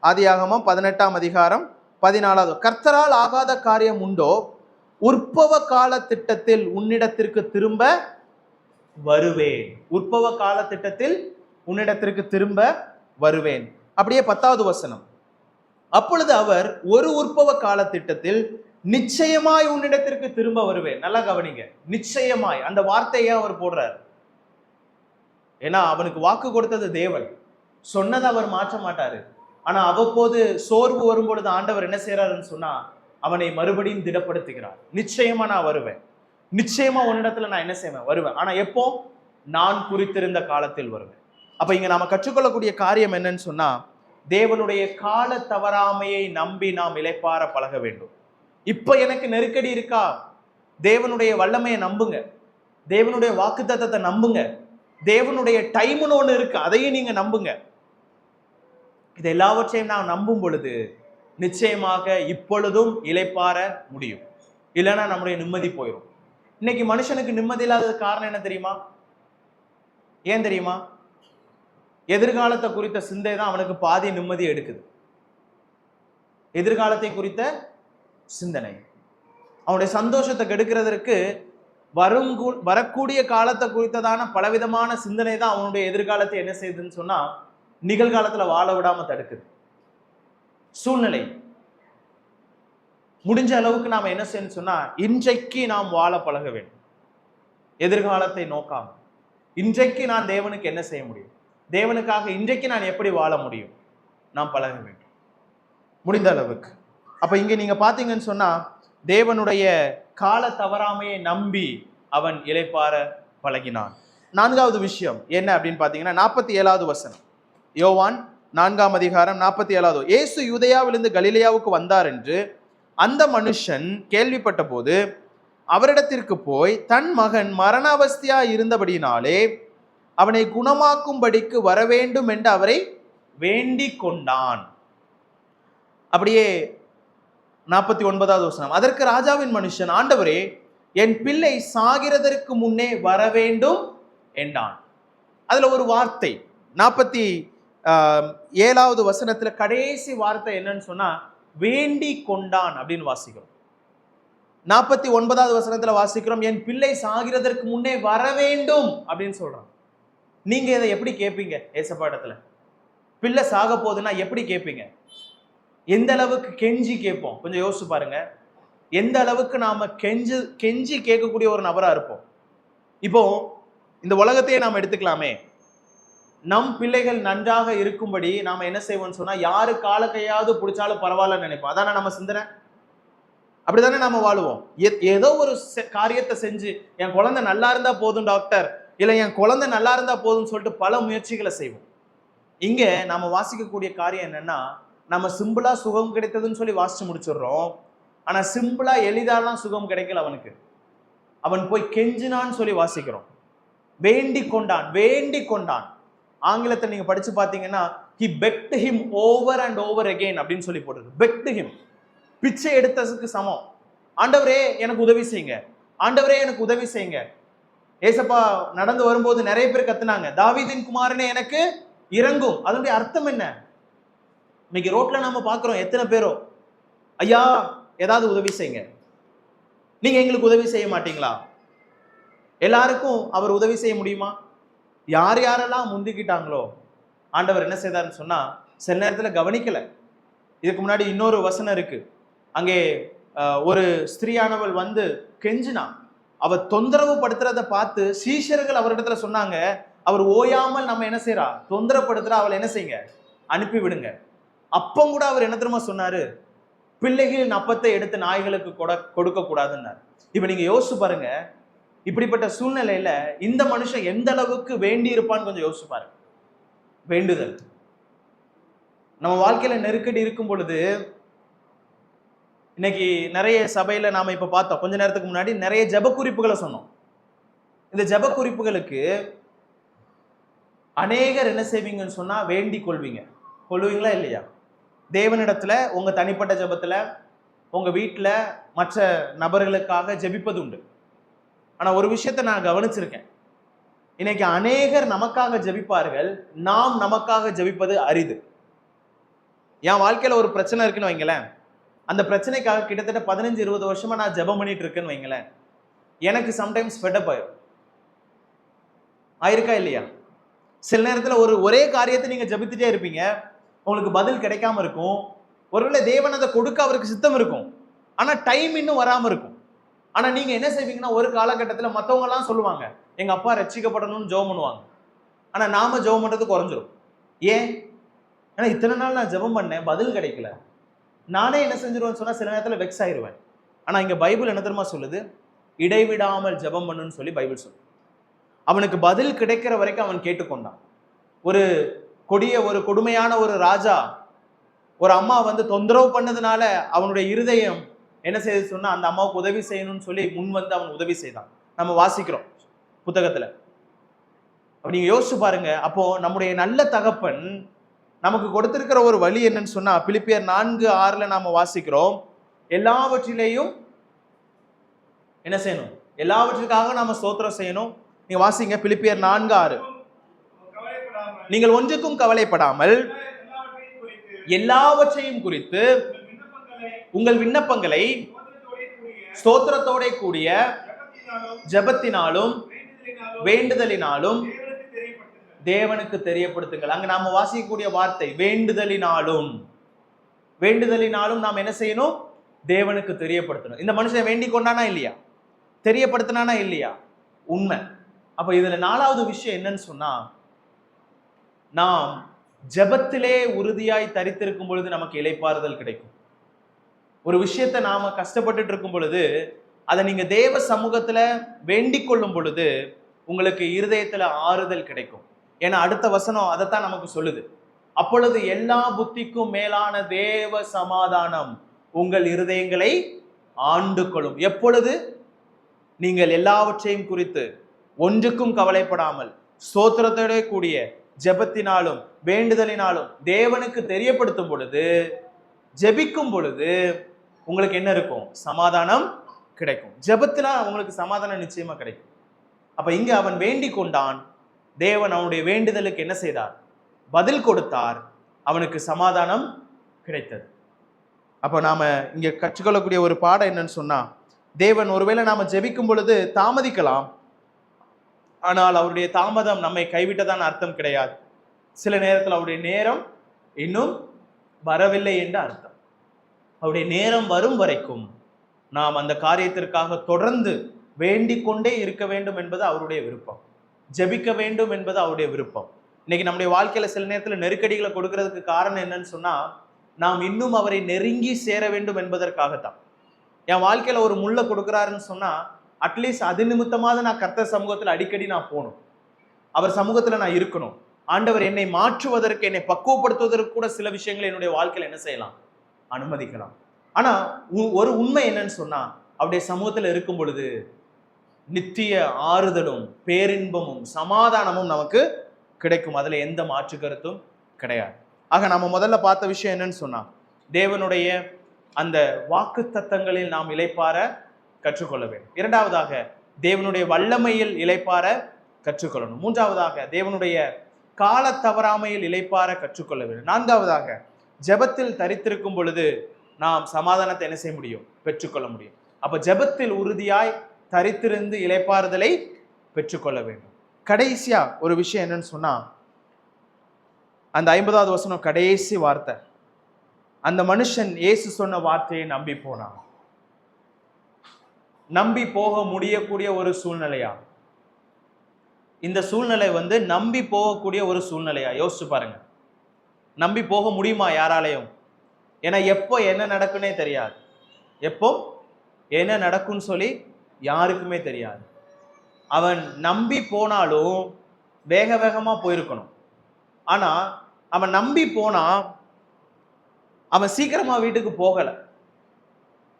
ஆதியாகமம் 18ஆம் அதிகாரம் 14வது. கர்த்தரால் ஆகாத காரியம் உண்டோ? உற்பவ கால திட்டத்தில் உன்னிடத்திற்கு திரும்ப வருவேன். உற்பவ கால திட்டத்தில் உன்னிடத்திற்கு திரும்ப வருவேன். அப்படியே 10வது வசனம். அப்பொழுது அவர் ஒரு உற்பவ கால திட்டத்தில் நிச்சயமாய் உன்னிடத்திற்கு திரும்ப வருவேன். நல்லா கவனிங்க, நிச்சயமாய். அந்த வார்த்தையை அவர் போடுறார். ஏன்னா அவனுக்கு வாக்கு கொடுத்தது தேவன், சொன்னதை அவர் மாற்ற மாட்டாரு. ஆனா அவ்வப்போது சோர்வு வரும்பொழுது ஆண்டவர் என்ன செய்யறாருன்னு சொன்னா, அவனை மறுபடியும் திடப்படுத்துகிறார். நிச்சயமா நான் வருவேன், நிச்சயமா உன்னிடத்துல நான் என்ன செய்வேன், வருவேன். ஆனா எப்போ? நான் குறித்திருந்த காலத்தில் வருவேன். அப்ப இங்க நாம கற்றுக்கொள்ளக்கூடிய காரியம் என்னன்னு சொன்னா, தேவனுடைய கால தவறாமையை நம்பி நாம் இளைப்பாற பழக வேண்டும். இப்ப எனக்கு நெருக்கடி இருக்கா, தேவனுடைய வல்லமையை நம்புங்க, தேவனுடைய வாக்குத்தத்தத்தை நம்புங்க, தேவனுடைய டைம்னு ஒண்ணு இருக்கு, அதையும் நீங்க நம்புங்க. இது எல்லாவற்றையும் நாம் நம்பும் பொழுது நிச்சயமாக இப்பொழுதும் இளைப்பாற முடியும். இல்லைன்னா நம்முடைய நிம்மதி போயிடும். இன்னைக்கு மனுஷனுக்கு நிம்மதி இல்லாத காரணம் என்ன தெரியுமா? ஏன் தெரியுமா? எதிர்காலத்தை குறித்த சிந்தை தான் அவனுக்கு பாதி நிம்மதியை எடுக்குது. எதிர்காலத்தை குறித்த சிந்தனை அவனுடைய சந்தோஷத்தை கெடுக்கிறதற்கு வரக்கூடிய காலத்தை குறித்ததான பலவிதமான சிந்தனை தான் அவனுடைய எதிர்காலத்தை என்ன செய்யுதுன்னு சொன்னா, நிகழ்காலத்துல வாழ விடாம தடுக்குது. சூழ்நிலை முடிஞ்ச அளவுக்கு நாம என்ன செய்யணும் சொன்னா, இன்றைக்கு நாம் வாழ பழக வேண்டும். எதிர்காலத்தை நோக்காம இன்றைக்கு நான் தேவனுக்கு என்ன செய்ய முடியும், தேவனுக்காக இன்றைக்கு நான் எப்படி வாழ முடியும், நாம் பழக வேண்டும் முடிந்த அளவுக்கு. அப்ப இங்க நீங்க பாத்தீங்கன்னு சொன்னா தேவனுடைய கால தவறாமையை நம்பி அவன் இளைப்பாற பழகினான். 4வது விஷயம் என்ன அப்படின்னு பாத்தீங்கன்னா 47வது வசனம், யோவான் 4ஆம் அதிகாரம் 47வது. இயேசு யூதேயாவிலிருந்து கலிலேயாவுக்கு வந்தார் என்று அந்த மனுஷன் கேள்விப்பட்ட போது அவரிடத்திற்கு போய் தன் மகன் மரணாவஸ்தையா இருந்தபடினாலே அவனை குணமாக்கும்படிக்கு வரவேண்டும் என்று அவரை வேண்டிக் கொண்டான். அப்படியே 49வது வசனம், அதற்கு ராஜாவின் மனுஷன், ஆண்டவரே, என் பிள்ளை சாகிறதற்கு முன்னே வரவேண்டும் என்றான். அதுல ஒரு வார்த்தை 47வது வசனத்துல கடைசி வார்த்தை என்னன்னு சொன்னா வேண்டிக் கொண்டான் அப்படின்னு வாசிக்கிறோம். 49வது வசனத்துல வாசிக்கிறோம் என் பிள்ளை சாகிறதற்கு முன்னே வரவேண்டும் அப்படின்னு சொல்றான். நீங்க இதை எப்படி கேட்பீங்க? ஏசப்பா இடத்துல பிள்ளை சாக போகுதுன்னா எப்படி கேட்பீங்க? எந்த அளவுக்கு கெஞ்சி கேட்போம்? கொஞ்சம் யோசிச்சு பாருங்க. எந்த அளவுக்கு நாம கெஞ்சி கேட்கக்கூடிய ஒரு நபரா இருப்போம். இப்போ இந்த உலகத்தையே நாம் எடுத்துக்கலாமே, நம் பிள்ளைகள் நன்றாக இருக்கும்படி நாம என்ன செய்வோம்னு சொன்னா யாரு கால கையாவது பிடிச்சாலும் பரவாயில்லன்னு நினைப்போம். அதானே நம்ம சிந்தனை, அப்படித்தானே நாம வாழுவோம். ஏதோ ஒரு காரியத்தை செஞ்சு என் குழந்தை நல்லா இருந்தா போதும் டாக்டர், இல்லை என் குழந்தை நல்லா இருந்தா போதும்னு சொல்லிட்டு பல முயற்சிகளை செய்வோம். இங்க நாம வாசிக்கக்கூடிய காரியம் என்னன்னா, நம்ம சிம்பிளா சுகம் கிடைத்ததுன்னு சொல்லி வாசிச்சு முடிச்சிடுறோம். ஆனா சிம்பிளா எளிதாலாம் சுகம் கிடைக்கல அவனுக்கு. அவன் போய் கெஞ்சினான்னு சொல்லி வாசிக்கிறோம். வேண்டிக் கொண்டான், வேண்டிக் கொண்டான். ஆங்கிலத்தை நீங்க படிச்சு பார்த்தீங்கன்னா he begged him over and over again அப்படின்னு சொல்லி போடுறது. begged him, பிச்சை எடுத்ததுக்கு சமம். ஆண்டவரே எனக்கு உதவி செய்யுங்க, ஆண்டவரே எனக்கு உதவி செய்யுங்க. ஏசப்பா நடந்து வரும்போது நிறைய பேர் கத்துனாங்க, தாவீதின் குமாரனே எனக்கு இறங்கும். அதனுடைய அர்த்தம் என்ன? இன்னைக்கு ரோட்ல நம்ம பார்க்கிறோம் எத்தனை பேரோ, ஐயா ஏதாவது உதவி செய்யுங்க, நீங்க எங்களுக்கு உதவி செய்ய மாட்டீங்களா? எல்லாருக்கும் அவர் உதவி செய்ய முடியுமா? யார் யாரெல்லாம் முந்திக்கிட்டாங்களோ ஆண்டவர் என்ன செய்தார்னு சொன்னா சில நேரத்தில் கவனிக்கல. இதுக்கு முன்னாடி இன்னொரு வசனம் இருக்கு. அங்கே ஒரு ஸ்திரீயானவள் வந்து கெஞ்சினா, அவ தொந்தரவு படுத்துறத பார்த்து சீஷர்கள் அவரிடத்துல சொன்னாங்க, அவர் ஓயாமல் நம்ம என்ன செய்யறா தொந்தரப்படுத்துறா, அவளை என்ன செய்யுங்க அனுப்பி விடுங்க. அப்பம் கூட அவர் என்ன தெரியுமா சொன்னாரு, பிள்ளைகளின் அப்பத்தை எடுத்து நாய்களுக்கு கொடுக்க கூடாதுன்னாரு. இப்ப நீங்க யோசிச்சு பாருங்க, இப்படிப்பட்ட சூழ்நிலையில இந்த மனுஷன் எந்த அளவுக்கு வேண்டி இருப்பான்னு கொஞ்சம் யோசிச்சு பாருங்க. வேண்டுதல் நம்ம வாழ்க்கையில நெருக்கடி இருக்கும் பொழுது, இன்னைக்கு நிறைய சபையில நாம இப்ப பார்த்தோம், கொஞ்ச நேரத்துக்கு முன்னாடி நிறைய ஜெப குறிப்புகளை சொன்னோம். இந்த ஜெப குறிப்புகளுக்கு அநேகர் என்ன செய்வீங்கன்னு சொன்னா வேண்டிக் கொள்வீங்களா இல்லையா? தேவனிடத்துல உங்க தனிப்பட்ட ஜெபத்துல உங்க வீட்டுல மற்ற நபர்களுக்காக ஜெபிப்பது உண்டு. ஆனா ஒரு விஷயத்தை நான் கவனிச்சிருக்கேன், இன்னைக்கு அநேகர் நமக்காக ஜெபிப்பார்கள், நாம் நமக்காக ஜெபிப்பது அரிது. என் வாழ்க்கையில ஒரு பிரச்சனை இருக்குன்னு வைங்களேன், அந்த பிரச்சனைக்காக கிட்டத்தட்ட 15-20 வருஷமா நான் ஜெபம் பண்ணிட்டு இருக்கேன்னு வைங்களேன், எனக்கு சம்டைம்ஸ் ஃபெட்டப் ஆயிருக்கா இல்லையா? சில நேரத்துல ஒரே காரியத்தை நீங்க ஜெபித்துட்டே இருப்பீங்க, உங்களுக்கு பதில் கிடைக்காம இருக்கும். ஒருவேளை தேவன் அதை கொடுக்க அவருக்கு சித்தம் இருக்கும், ஆனா டைம் இன்னும் வராம இருக்கும். ஆனா நீங்க என்ன செய்வீங்கன்னா, ஒரு காலகட்டத்தில் மற்றவங்க எல்லாம் சொல்லுவாங்க எங்க அப்பா ரட்சிக்கப்படணும்னு ஜெபம் பண்ணுவாங்க, ஆனா நாம ஜெபம் பண்றது குறைஞ்சிரும். ஏன்? ஏன்னா இத்தனை நாள் நான் ஜெபம் பண்ணேன், பதில் கிடைக்கல. நானே என்ன செஞ்சிருவேன்னு சொன்னா சில நேரத்தில் வெக்ஸ் ஆயிடுவேன். ஆனா இங்க பைபிள் என்ன தெரியுமா சொல்லுது, இடைவிடாமல் ஜெபம் பண்ணுன்னு சொல்லி பைபிள் சொல்லுது. அவனுக்கு பதில் கிடைக்கிற வரைக்கும் அவன் கேட்டுக்கொண்டான். ஒரு கொடுமையான ஒரு ராஜா, ஒரு அம்மா வந்து தொந்தரவு பண்ணதுனால அவனுடைய இருதயம் என்ன செய்து சொன்னா அந்த அம்மாவுக்கு உதவி செய்யணும்னு சொல்லி முன் வந்து அவன் உதவி செய்தான். நம்ம வாசிக்கிறோம் புத்தகத்துல. அப்ப நீங்க யோசிச்சு பாருங்க. அப்போ நம்முடைய நல்ல தகப்பன் நமக்கு கொடுத்திருக்கிற ஒரு வழி என்னன்னு சொன்னா, பிலிப்பியர் 4:6 நாம வாசிக்கிறோம், எல்லாவற்றிலேயும் என்ன செய்யணும், எல்லாவற்றிற்காக நாம ஸ்தோத்திரம் செய்யணும். நீங்க வாசிங்க பிலிப்பியர் 4:6. நீங்கள் ஒன்றுக்கும் கவலைப்படாமல் எல்லாவற்றையும் குறித்து உங்கள் விண்ணப்பங்களை ஸ்தோத்திரத்தோட கூடிய ஜெபத்தினாலும் வேண்டுதலினாலும் தேவனுக்கு தெரியப்படுத்துங்கள். அங்க நாம வாசிக்கக்கூடிய வார்த்தை வேண்டுதலினாலும். வேண்டுதலினாலும் நாம் என்ன செய்யணும், தேவனுக்கு தெரியப்படுத்தணும். இந்த மனுஷன் வேண்டிக் கொண்டானா இல்லையா, தெரியப்படுத்தினானா இல்லையா? உண்மை. அப்ப இதுல 4வது விஷயம் என்னன்னு சொன்னா, நாம் ஜெபத்திலே உறுதியாய் தரித்திருக்கும் பொழுது நமக்கு இளைப்பாறுதல் கிடைக்கும். ஒரு விஷயத்தை நாம கஷ்டப்பட்டுட்டு இருக்கும் பொழுது அதை நீங்க தேவ சமூகத்துல வேண்டிக் கொள்ளும் பொழுது உங்களுக்கு இருதயத்துல ஆறுதல் கிடைக்கும். ஏன்னா அடுத்த வசனம் அதைத்தான் நமக்கு சொல்லுது. அப்பொழுது எல்லா புத்திக்கும் மேலான தேவ சமாதானம் உங்கள் இருதயங்களை ஆண்டு கொள்ளும். எப்பொழுது? நீங்கள் எல்லாவற்றையும் குறித்து ஒன்றுக்கும் கவலைப்படாமல் ஸ்தோத்திரத்தோட கூடிய ஜெபத்தினாலும் வேண்டுதலினாலும் தேவனுக்கு தெரியப்படுத்தும் பொழுது, ஜெபிக்கும் பொழுது உங்களுக்கு என்ன இருக்கும்? சமாதானம் கிடைக்கும். ஜெபத்தினா உங்களுக்கு சமாதானம் நிச்சயமா கிடைக்கும். அப்ப இங்க அவன் வேண்டிக் கொண்டான். தேவன் அவனுடைய வேண்டுதலுக்கு என்ன செய்தார்? பதில் கொடுத்தார். அவனுக்கு சமாதானம் கிடைத்தது. அப்ப நாம இங்க கற்றுக்கொள்ளக்கூடிய ஒரு பாடம் என்னன்னு சொன்னா, தேவன் ஒருவேளை நாம ஜெபிக்கும் பொழுது தாமதிக்கலாம், ஆனால் அவருடைய தாமதம் நம்மை கைவிட்டதான அர்த்தம் கிடையாது. சில நேரத்தில் அவருடைய நேரம் இன்னும் வரவில்லை என்ற அர்த்தம். அவருடைய நேரம் வரும் வரைக்கும் நாம் அந்த காரியத்திற்காக தொடர்ந்து வேண்டிக் கொண்டே இருக்க வேண்டும் என்பது அவருடைய விருப்பம். ஜெபிக்க வேண்டும் என்பது அவருடைய விருப்பம். இன்னைக்கு நம்முடைய வாழ்க்கையில சில நேரத்தில் நெருக்கடிகளை கொடுக்கறதுக்கு காரணம் என்னன்னு சொன்னா, நாம் இன்னும் அவரை நெருங்கி சேர வேண்டும் என்பதற்காகத்தான். என் வாழ்க்கையில ஒரு முள்ள கொடுக்குறாருன்னு சொன்னா, அட்லீஸ்ட் அது நிமித்தமாக நான் கர்த்தர் சமூகத்தில் அடிக்கடி நான் போகணும், அவர் சமூகத்தில் நான் இருக்கணும். ஆண்டவர் என்னை மாற்றுவதற்கு, என்னை பக்குவப்படுத்துவதற்கு கூட சில விஷயங்களை என்னுடைய வாழ்க்கையில் என்ன செய்யலாம்? அனுமதிக்கலாம். ஆனா ஒரு உண்மை என்னன்னு சொன்னா, அவருடைய சமூகத்தில் இருக்கும் பொழுது நித்திய ஆறுதலும் பேரின்பமும் சமாதானமும் நமக்கு கிடைக்கும். அதுல எந்த மாற்று கருத்தும் கிடையாது. ஆக நம்ம முதல்ல பார்த்த விஷயம் என்னன்னு சொன்னா, தேவனுடைய அந்த வாக்கு தத்தங்களில் நாம் இளைப்பாற கற்றுக்கொள்ள வேண்டும். இரண்டாவதாக தேவனுடைய வல்லமையில் இளைப்பாற கற்றுக்கொள்ளணும். மூன்றாவதாக தேவனுடைய கால தவறாமையில் இளைப்பாற கற்றுக்கொள்ள வேண்டும். நான்காவதாக ஜெபத்தில் தரித்திருக்கும் பொழுது நாம் சமாதானத்தை என்ன செய்ய முடியும்? பெற்றுக்கொள்ள முடியும். அப்ப ஜெபத்தில் உறுதியாய் தரித்திருந்து இளைப்பாறுதலை பெற்றுக்கொள்ள வேண்டும். கடைசியா ஒரு விஷயம் என்னன்னு சொன்னா, அந்த 50வது வசனம் கடைசி வார்த்தை, அந்த மனுஷன் இயேசு சொன்ன வார்த்தையை நம்பி போனான். நம்பி போக முடியக்கூடிய ஒரு சூழ்நிலையா? இந்த சூழ்நிலை நம்பி போகக்கூடிய ஒரு சூழ்நிலையா? யோசிச்சு பாருங்க. நம்பி போக முடியுமா யாராலையும்? ஏன்னா எப்போ என்ன நடக்குன்னே தெரியாது. எப்போ என்ன நடக்கும்னு சொல்லி யாருக்குமே தெரியாது. அவன் நம்பி போனாலும் வேக வேகமா போயிருக்கணும். ஆனா அவன் நம்பி போனா அவன் சீக்கிரமா வீட்டுக்கு போகல.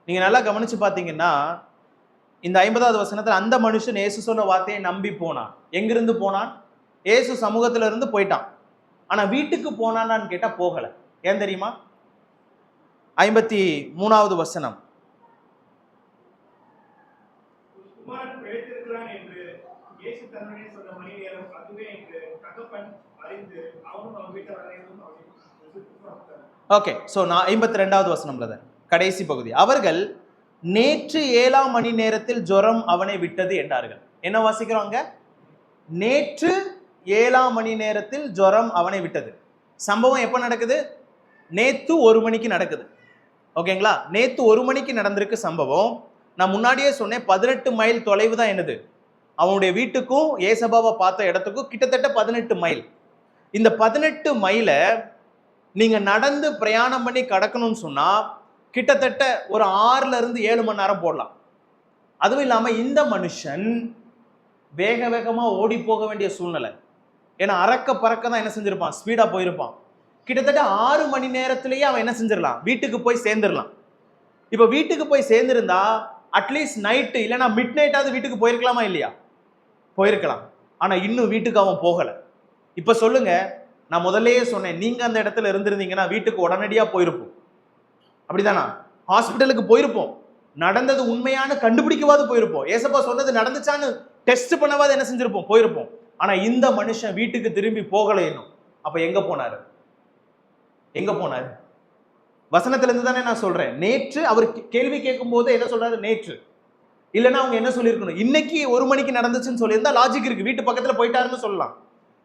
நீங்க நல்லா கவனிச்சு பார்த்தீங்கன்னா, இந்த 50வது வசனத்துல அந்த மனுஷன் இயேசு சொன்ன வார்த்தையை நம்பி போனான். எங்கிருந்து போனான்? இயேசு சமூகத்துல இருந்து போயிட்டான். ஆனா வீட்டுக்கு போனான்னு கேட்டா போகல. ஏன் தெரியுமா? 53வது வசனம், ஓகே. சோ நான் 52வது வசனம் கடைசி பகுதி, அவர்கள் நேற்று 7ஆம் மணி நேரத்தில் ஜுரம் அவனை விட்டது என்றார்கள். என்ன வாசிக்கிறோங்க? நேற்று 7ஆம் மணி நேரத்தில் ஜுரம் அவனை விட்டது. சம்பவம் எப்ப நடக்குது? நேத்து 1 மணிக்கு நடக்குது. ஓகேங்களா? நேத்து 1 மணிக்கு நடந்திருக்கு சம்பவம். நான் முன்னாடியே சொன்னேன், 18 மைல் தொலைவு தான் என்னது அவனுடைய வீட்டுக்கும் ஏசபாவை பார்த்த இடத்துக்கும் கிட்டத்தட்ட 18 மைல். இந்த 18 மைல நீங்க நடந்து பிரயாணம் பண்ணி கடக்கணும்னு சொன்னா கிட்டத்தட்ட ஒரு 6ல இருந்து 7 மணி நேரம் போடலாம். அதுவும் இல்லாம இந்த மனுஷன் வேக வேகமா ஓடி போக வேண்டிய சூழ்நிலை. ஏன்னா அறக்க பறக்க தான் என்ன செஞ்சிருப்பான்? ஸ்பீடா போயிருப்பான். கிட்டத்தட்ட 6 மணி நேரத்திலேயே அவன் என்ன செஞ்சிடலாம்? வீட்டுக்கு போய் சேர்ந்துடலாம். இப்ப வீட்டுக்கு போய் சேர்ந்திருந்தா அட்லீஸ்ட் நைட்டு இல்லைன்னா மிட் நைட்டாவது வீட்டுக்கு போயிருக்கலாமா இல்லையா? போயிருக்கலாம். ஆனா இன்னும் வீட்டுக்கு அவன் போகல. இப்ப சொல்லுங்க, நான் முதல்லயே சொன்னேன், நீங்க அந்த இடத்துல இருந்திருந்தீங்கன்னா வீட்டுக்கு உடனடியா போயிருப்போம். அப்படிதானா? ஹாஸ்பிட்டலுக்கு போயிருப்போம். நடந்தது உண்மையான கண்டுபிடிக்கவாது போயிருப்போம். ஏசப்பா சொன்னது நடந்துச்சான்னு டெஸ்ட் பண்ணவாது என்ன செஞ்சிருப்போம்? போயிருப்போம். ஆனா இந்த மனுஷன் வீட்டுக்கு திரும்பி போகல இன்னும். அப்ப எங்க போனாரு? எங்க போனாரு? வசனத்துல இருந்து தானே நான் சொல்றேன். நேற்று அவர் கேள்வி கேட்கும் போது என்ன சொல்றாரு? நேற்று. இல்லைன்னா அவங்க என்ன சொல்லியிருக்கணும்? இன்னைக்கு 1 மணிக்கு நடந்துச்சுன்னு சொல்லியிருந்தா லாஜிக் இருக்கு, வீட்டு பக்கத்துல போயிட்டாருன்னு சொல்லலாம்.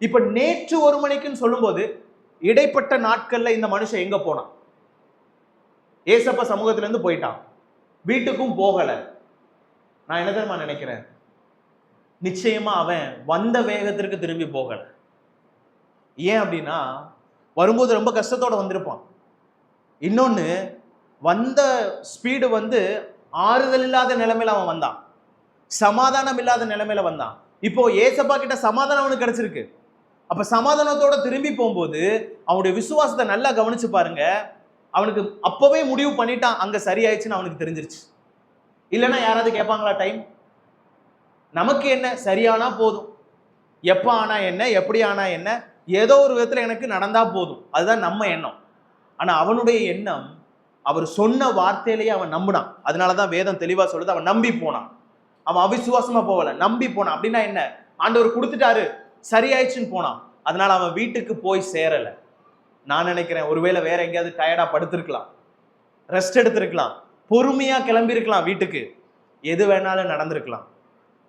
இப்ப நேற்று 1 மணிக்குன்னு சொல்லும் போது இடைப்பட்ட நாட்கள்ல இந்த மனுஷன் எங்க போனான்? ஏசப்பா சமூகத்துல இருந்து போயிட்டான், வீட்டுக்கும் போகல. நான் என்ன தெரியுமா நினைக்கிறேன், நிச்சயமா அவன் வந்த வேகத்திற்கு திரும்பி போகல. ஏன் அப்படின்னா, வரும்போது ரொம்ப கஷ்டத்தோட வந்திருப்பான். இன்னொன்னு, வந்த ஸ்பீடு ஆறுதல் இல்லாத நிலைமையில அவன் வந்தான், சமாதானம் இல்லாத நிலைமையில வந்தான். இப்போ ஏசப்பா கிட்ட சமாதானம் அவனுக்கு கிடைச்சிருக்கு. அப்ப சமாதானத்தோட திரும்பி போகும்போது அவனுடைய விசுவாசத்தை நல்லா கவனிச்சு பாருங்க. அவனுக்கு அப்பவே முடிவு பண்ணிட்டான், அங்க சரியாயிடுச்சுன்னு அவனுக்கு தெரிஞ்சிருச்சு. இல்லைன்னா யாராவது கேட்பாங்களா டைம்? நமக்கு என்ன, சரியானா போதும், எப்ப ஆனா என்ன, எப்படி ஆனா என்ன, ஏதோ ஒரு விதத்துல எனக்கு நடந்தா போதும், அதுதான் நம்ம எண்ணம். ஆனா அவனுடைய எண்ணம், அவர் சொன்ன வார்த்தையிலேயே அவன் நம்பினான். அதனாலதான் வேதம் தெளிவா சொல்லுது, அவன் நம்பி போனான். அவன் அவிசுவாசமா போகல, நம்பி போனான். அப்படின்னா என்ன, ஆண்டவர் கொடுத்துட்டாரு, சரியாயிடுச்சுன்னு போனான். அதனால அவன் வீட்டுக்கு போய் சேரல. நான் நினைக்கிறேன், ஒருவேளை வேற எங்கேயாவது டயர்டா படுத்திருக்கலாம், ரெஸ்ட் எடுத்திருக்கலாம், பொறுமையா கிளம்பி இருக்கலாம் வீட்டுக்கு, எது வேணாலும் நடந்திருக்கலாம்.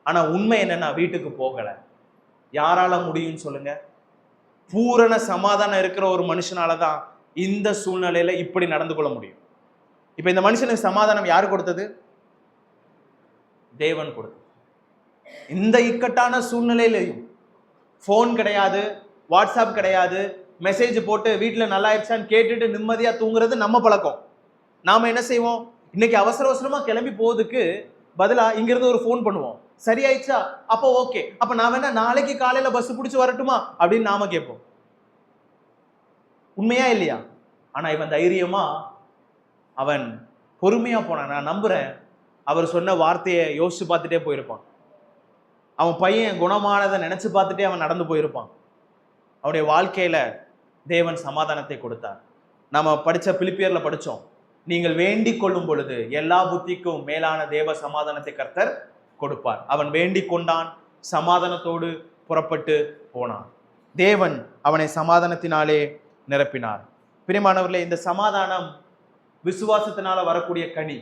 ஆனா உண்மை என்னன்னா, வீட்டுக்கு போகல. யாரால முடியும்னு சொல்லுங்க? பூரண சமாதானம் இருக்கிற ஒரு மனுஷனாலதான் இந்த சூழ்நிலையில இப்படி நடந்து கொள்ள முடியும். இப்ப இந்த மனுஷனுக்கு சமாதானம் யாரு கொடுத்தது? தேவன் கொடுத்தது. இந்த இக்கட்டான சூழ்நிலையிலையும் போன் கிடையாது, வாட்ஸ்அப் கிடையாது, மெசேஜ் போட்டு வீட்டுல நல்லா ஆயிடுச்சான்னு கேட்டுட்டு நிம்மதியா தூங்குறது நம்ம பழக்கம். நாம என்ன செய்வோம்? இன்னைக்கு அவசர அவசரமா கிளம்பி போறதுக்கு பதிலா இங்கிருந்து ஒரு போன் பண்ணுவோம், சரியாயிடுச்சா, அப்போ ஓகே, அப்ப நான் வேணா நாளைக்கு காலையில பஸ் பிடிச்சு வரட்டுமா அப்படின்னு நாம கேட்போம். உண்மையா இல்லையா? ஆனா இவன் தைரியமா, அவன் பொறுமையா போனான். நான் நம்புறேன் அவர் சொன்ன வார்த்தையை யோசிச்சு பார்த்துட்டே போயிருப்பான். அவன் பையன் குணமானதை நினைச்சு பார்த்துட்டே அவன் நடந்து போயிருப்பான். அவனுடைய வாழ்க்கையில தேவன் சமாதானத்தை கொடுத்தார். நாம படிச்ச பிலிப்பியர்ல படிச்சோம், நீங்கள் வேண்டிக் கொள்ளும் பொழுது எல்லா புத்திக்கும் மேலான தேவ சமாதானத்தை கர்த்தர் கொடுப்பார். அவன் வேண்டிக் கொண்டான், சமாதானத்தோடு புறப்பட்டு போனான். தேவன் அவனை சமாதானத்தினாலே நிரப்பினார். பிரியமானவர்களே, இந்த சமாதானம் விசுவாசத்தினால வரக்கூடிய கனி.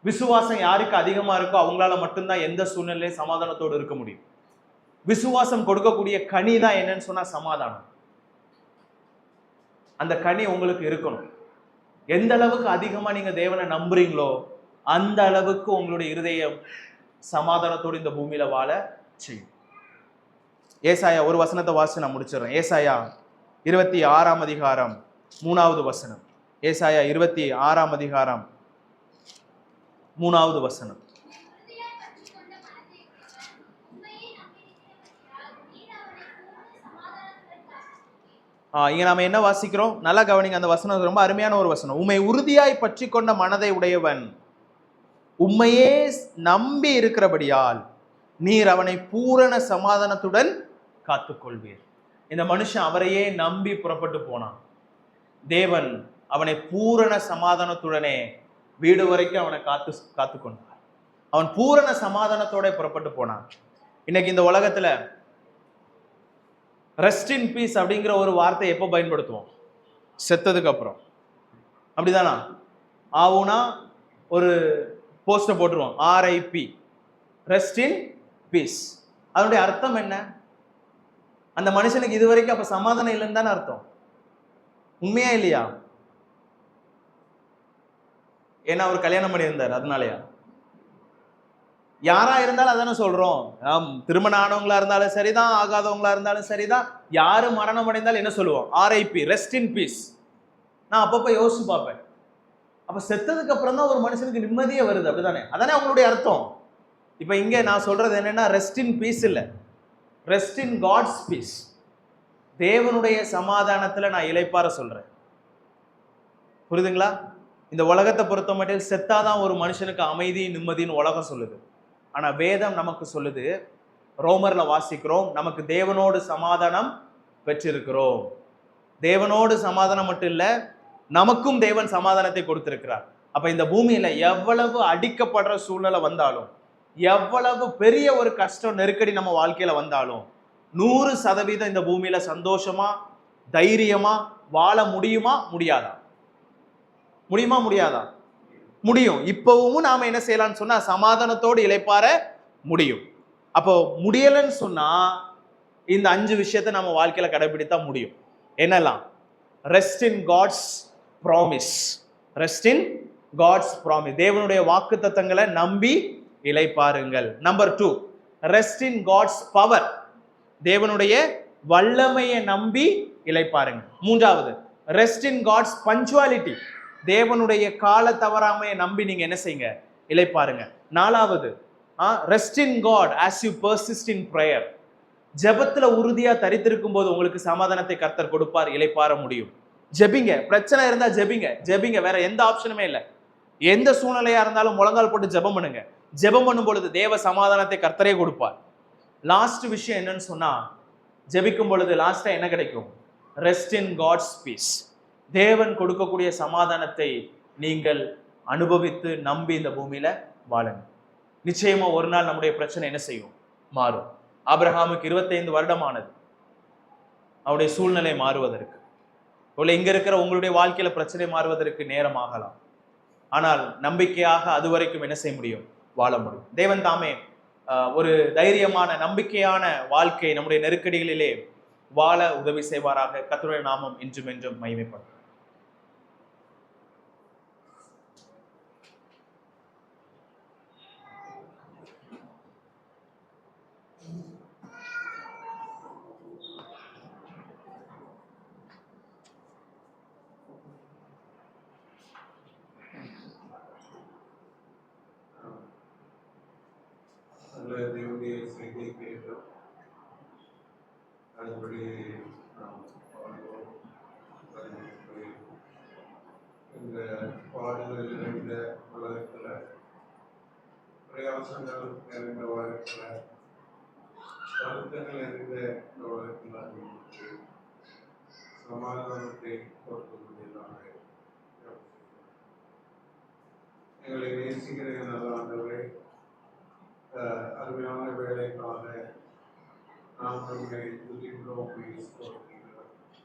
விசுவாசம் யாருக்கு அதிகமா இருக்கோ அவங்களால மட்டும்தான் எந்த சூழ்நிலையிலும் சமாதானத்தோடு இருக்க முடியும். விசுவாசம் கொடுக்கக்கூடிய கனி தான் என்னன்னு சொன்னா சமாதானம். அந்த கனி உங்களுக்கு இருக்கணும். எந்த அளவுக்கு அதிகமா நீங்க தேவனை நம்புறீங்களோ அந்த அளவுக்கு உங்களுடைய இருதயம் சமாதானத்தோடு இந்த பூமியில வாழ செய்யும். ஏசாயா ஒரு வசனத்தை வாசிச்சு நான் முடிச்சிடறேன். ஏசாயா 26ஆம் அதிகாரம் 3வது வசனம். ஏசாயா 26ஆம் அதிகாரம் 3வது வசனம். இங்க நாம என்ன வாசிக்கிறோம்? நல்லா கவனிங்க. அந்த வசனம் ரொம்ப அருமையான ஒரு வசனம். உம்மை உறுதியாய் பற்றி கொண்ட மனதை உடையவன் உம்மையே நம்பி இருக்கிறபடியால் நீர் அவனை பூரண சமாதானத்துடன் காத்துக்கொள்வீர். இந்த மனுஷன் அவரையே நம்பி புறப்பட்டு போனான். தேவன் அவனை பூரண சமாதானத்துடனே வீடு வரைக்கும் அவனை காத்துக்கொண்டார். அவன் பூரண சமாதானத்தோட புறப்பட்டு போனான். இன்னைக்கு இந்த உலகத்துல ரெஸ்ட் இன் பீஸ் அப்படிங்கிற ஒரு வார்த்தை எப்போ பயன்படுத்துவோம்? செத்ததுக்கு அப்புறம். அப்படிதானா? ஆவுனா ஒரு போஸ்டர் போட்டுருவோம், RIP, ரெஸ்ட் இன் பீஸ். அதனுடைய அர்த்தம் என்ன? அந்த மனுஷனுக்கு இது வரைக்கும் அப்ப சமாதானம் இல்லைன்னு தானே அர்த்தம். உண்மையா இல்லையா? ஏன்னா அவர் கல்யாணம் பண்ணி இருந்தார், அதனாலயா? யாரா இருந்தாலும் அதானே சொல்றோம். திருமணம் ஆனவங்களா இருந்தாலும் சரிதான், ஆகாதவங்களா இருந்தாலும் சரிதான், யாரு மரணம் அடைந்தாலும் என்ன சொல்லுவோம்? RIP, rest in peace. நான் அப்பப்ப யோசிச்சு பார்ப்பேன், அப்ப செத்ததுக்கு அப்புறம் தான் ஒரு மனுஷனுக்கு நிம்மதியே வருது, அப்படிதானே? அதானே அவங்களுடைய அர்த்தம். இப்ப இங்க நான் சொல்றது என்னன்னா, ரெஸ்ட் இன் பீஸ் இல்ல, ரெஸ்ட் இன் காட்ஸ் பீஸ். தேவனுடைய சமாதானத்துல நான் இளைப்பாற சொல்றேன். புரியுதுங்களா? இந்த உலகத்தை பொறுத்த மட்டும் செத்தாதான் ஒரு மனுஷனுக்கு அமைதி நிம்மதின்னு உலகம் சொல்லுது. ஆனா வேதம் நமக்கு சொல்லுது, ரோமர்ல வாசிக்கிறோம், நமக்கு தேவனோடு சமாதானம் பெற்றிருக்கிறோம். தேவனோடு சமாதானம் மட்டும் இல்ல, நமக்கும் தேவன் சமாதானத்தை கொடுத்திருக்கிறார். அப்ப இந்த பூமியில எவ்வளவு அடிக்கப்படுற சூழ்நிலை வந்தாலும், எவ்வளவு பெரிய ஒரு கஷ்டம் நெருக்கடி நம்ம வாழ்க்கையில வந்தாலும் 100% இந்த பூமியில சந்தோஷமா தைரியமா வாழ முடியுமா முடியாதா? முடியுமா முடியாதா? முடியும். இப்பவும் நாம என்ன செய்யலாம்னு சொன்னா சமாதானத்தோடு இளைப்பாற முடியும். அப்போ முடியலன்னு சொன்னா இந்த 5 விஷயத்தை நம்ம வாழ்க்கையில கடைபிடித்தா முடியும். என்னெல்லாம்? Rest in God's promise. Rest in God's promise. தேவனுடைய வாக்குத்தத்தங்களை நம்பி இளைப்பாருங்கள். Number 2, rest in God's power, தேவனுடைய வல்லமையை நம்பி இளைப்பாருங்க. மூன்றாவது, ரெஸ்ட் இன் காட்ஸ் பஞ்சுவாலிட்டி, தேவனுடைய கால தவறாமையை நம்பி நீங்க என்ன செய்யுங்க, இளைப்பாருங்க. நாலாவது, rest in God as you persist in prayer, ஜெபத்துல உறுதியா தரித்திருக்கும் போது உங்களுக்கு சமாதானத்தை கர்த்தர் கொடுப்பார், இளைப்பாற முடியும். ஜெபிங்க, பிரச்சனை இருந்தா ஜெபிங்க, ஜெபிங்க, வேற எந்த ஆப்ஷனுமே இல்லை. எந்த சூழ்நிலையா இருந்தாலும் முழங்கால் போட்டு ஜெபம் பண்ணுங்க. ஜெபம் பண்ணும் பொழுது தேவ சமாதானத்தை கர்த்தரே கொடுப்பார். லாஸ்ட் விஷயம் என்னன்னு சொன்னா, ஜெபிக்கும் பொழுது லாஸ்டா என்ன கிடைக்கும்? ரெஸ்ட் இன் காட்ஸ் பீஸ், தேவன் கொடுக்கக்கூடிய சமாதானத்தை நீங்கள் அனுபவித்து நம்பி இந்த பூமியில வாழுங்க. நிச்சயமா ஒரு நாள் நம்முடைய பிரச்சனை என்ன செய்யும்? மாறும். ஆபிரகாமுக்கு 25 வருடமானது அவருடைய சூழ்நிலை மாறுவதற்கு. இங்க இருக்கிற உங்களுடைய வாழ்க்கையில பிரச்சனை மாறுவதற்கு நேரம் ஆகலாம். ஆனால் நம்பிக்கையாக அதுவரைக்கும் என்ன செய்ய முடியும்? வாழ முடியும். தேவன் தாமே ஒரு தைரியமான நம்பிக்கையான வாழ்க்கை நம்முடைய நெருக்கடிகளிலே வாழ உதவி செய்வாராக. கர்த்தருடைய நாமம் இன்றும் என்றும் மகிமைப்படும். தேவனுடைய செய்தியை கேட்டோம். அதுபடி நாம் இந்த பாடுகள் நிறைந்த உலகத்தில், பிரயாசங்கள் நிறைந்த உலகத்தில், வருத்தங்கள் நிறைந்த இந்த உலகத்தில் சமாதானத்தை கொடுக்கக்கூடியதாக எங்களை நேசிக்கிற நல்ல ஆண்டவரே, அருமையான வேலைக்காக நாம் நம்மை துதிக்கிறோம்.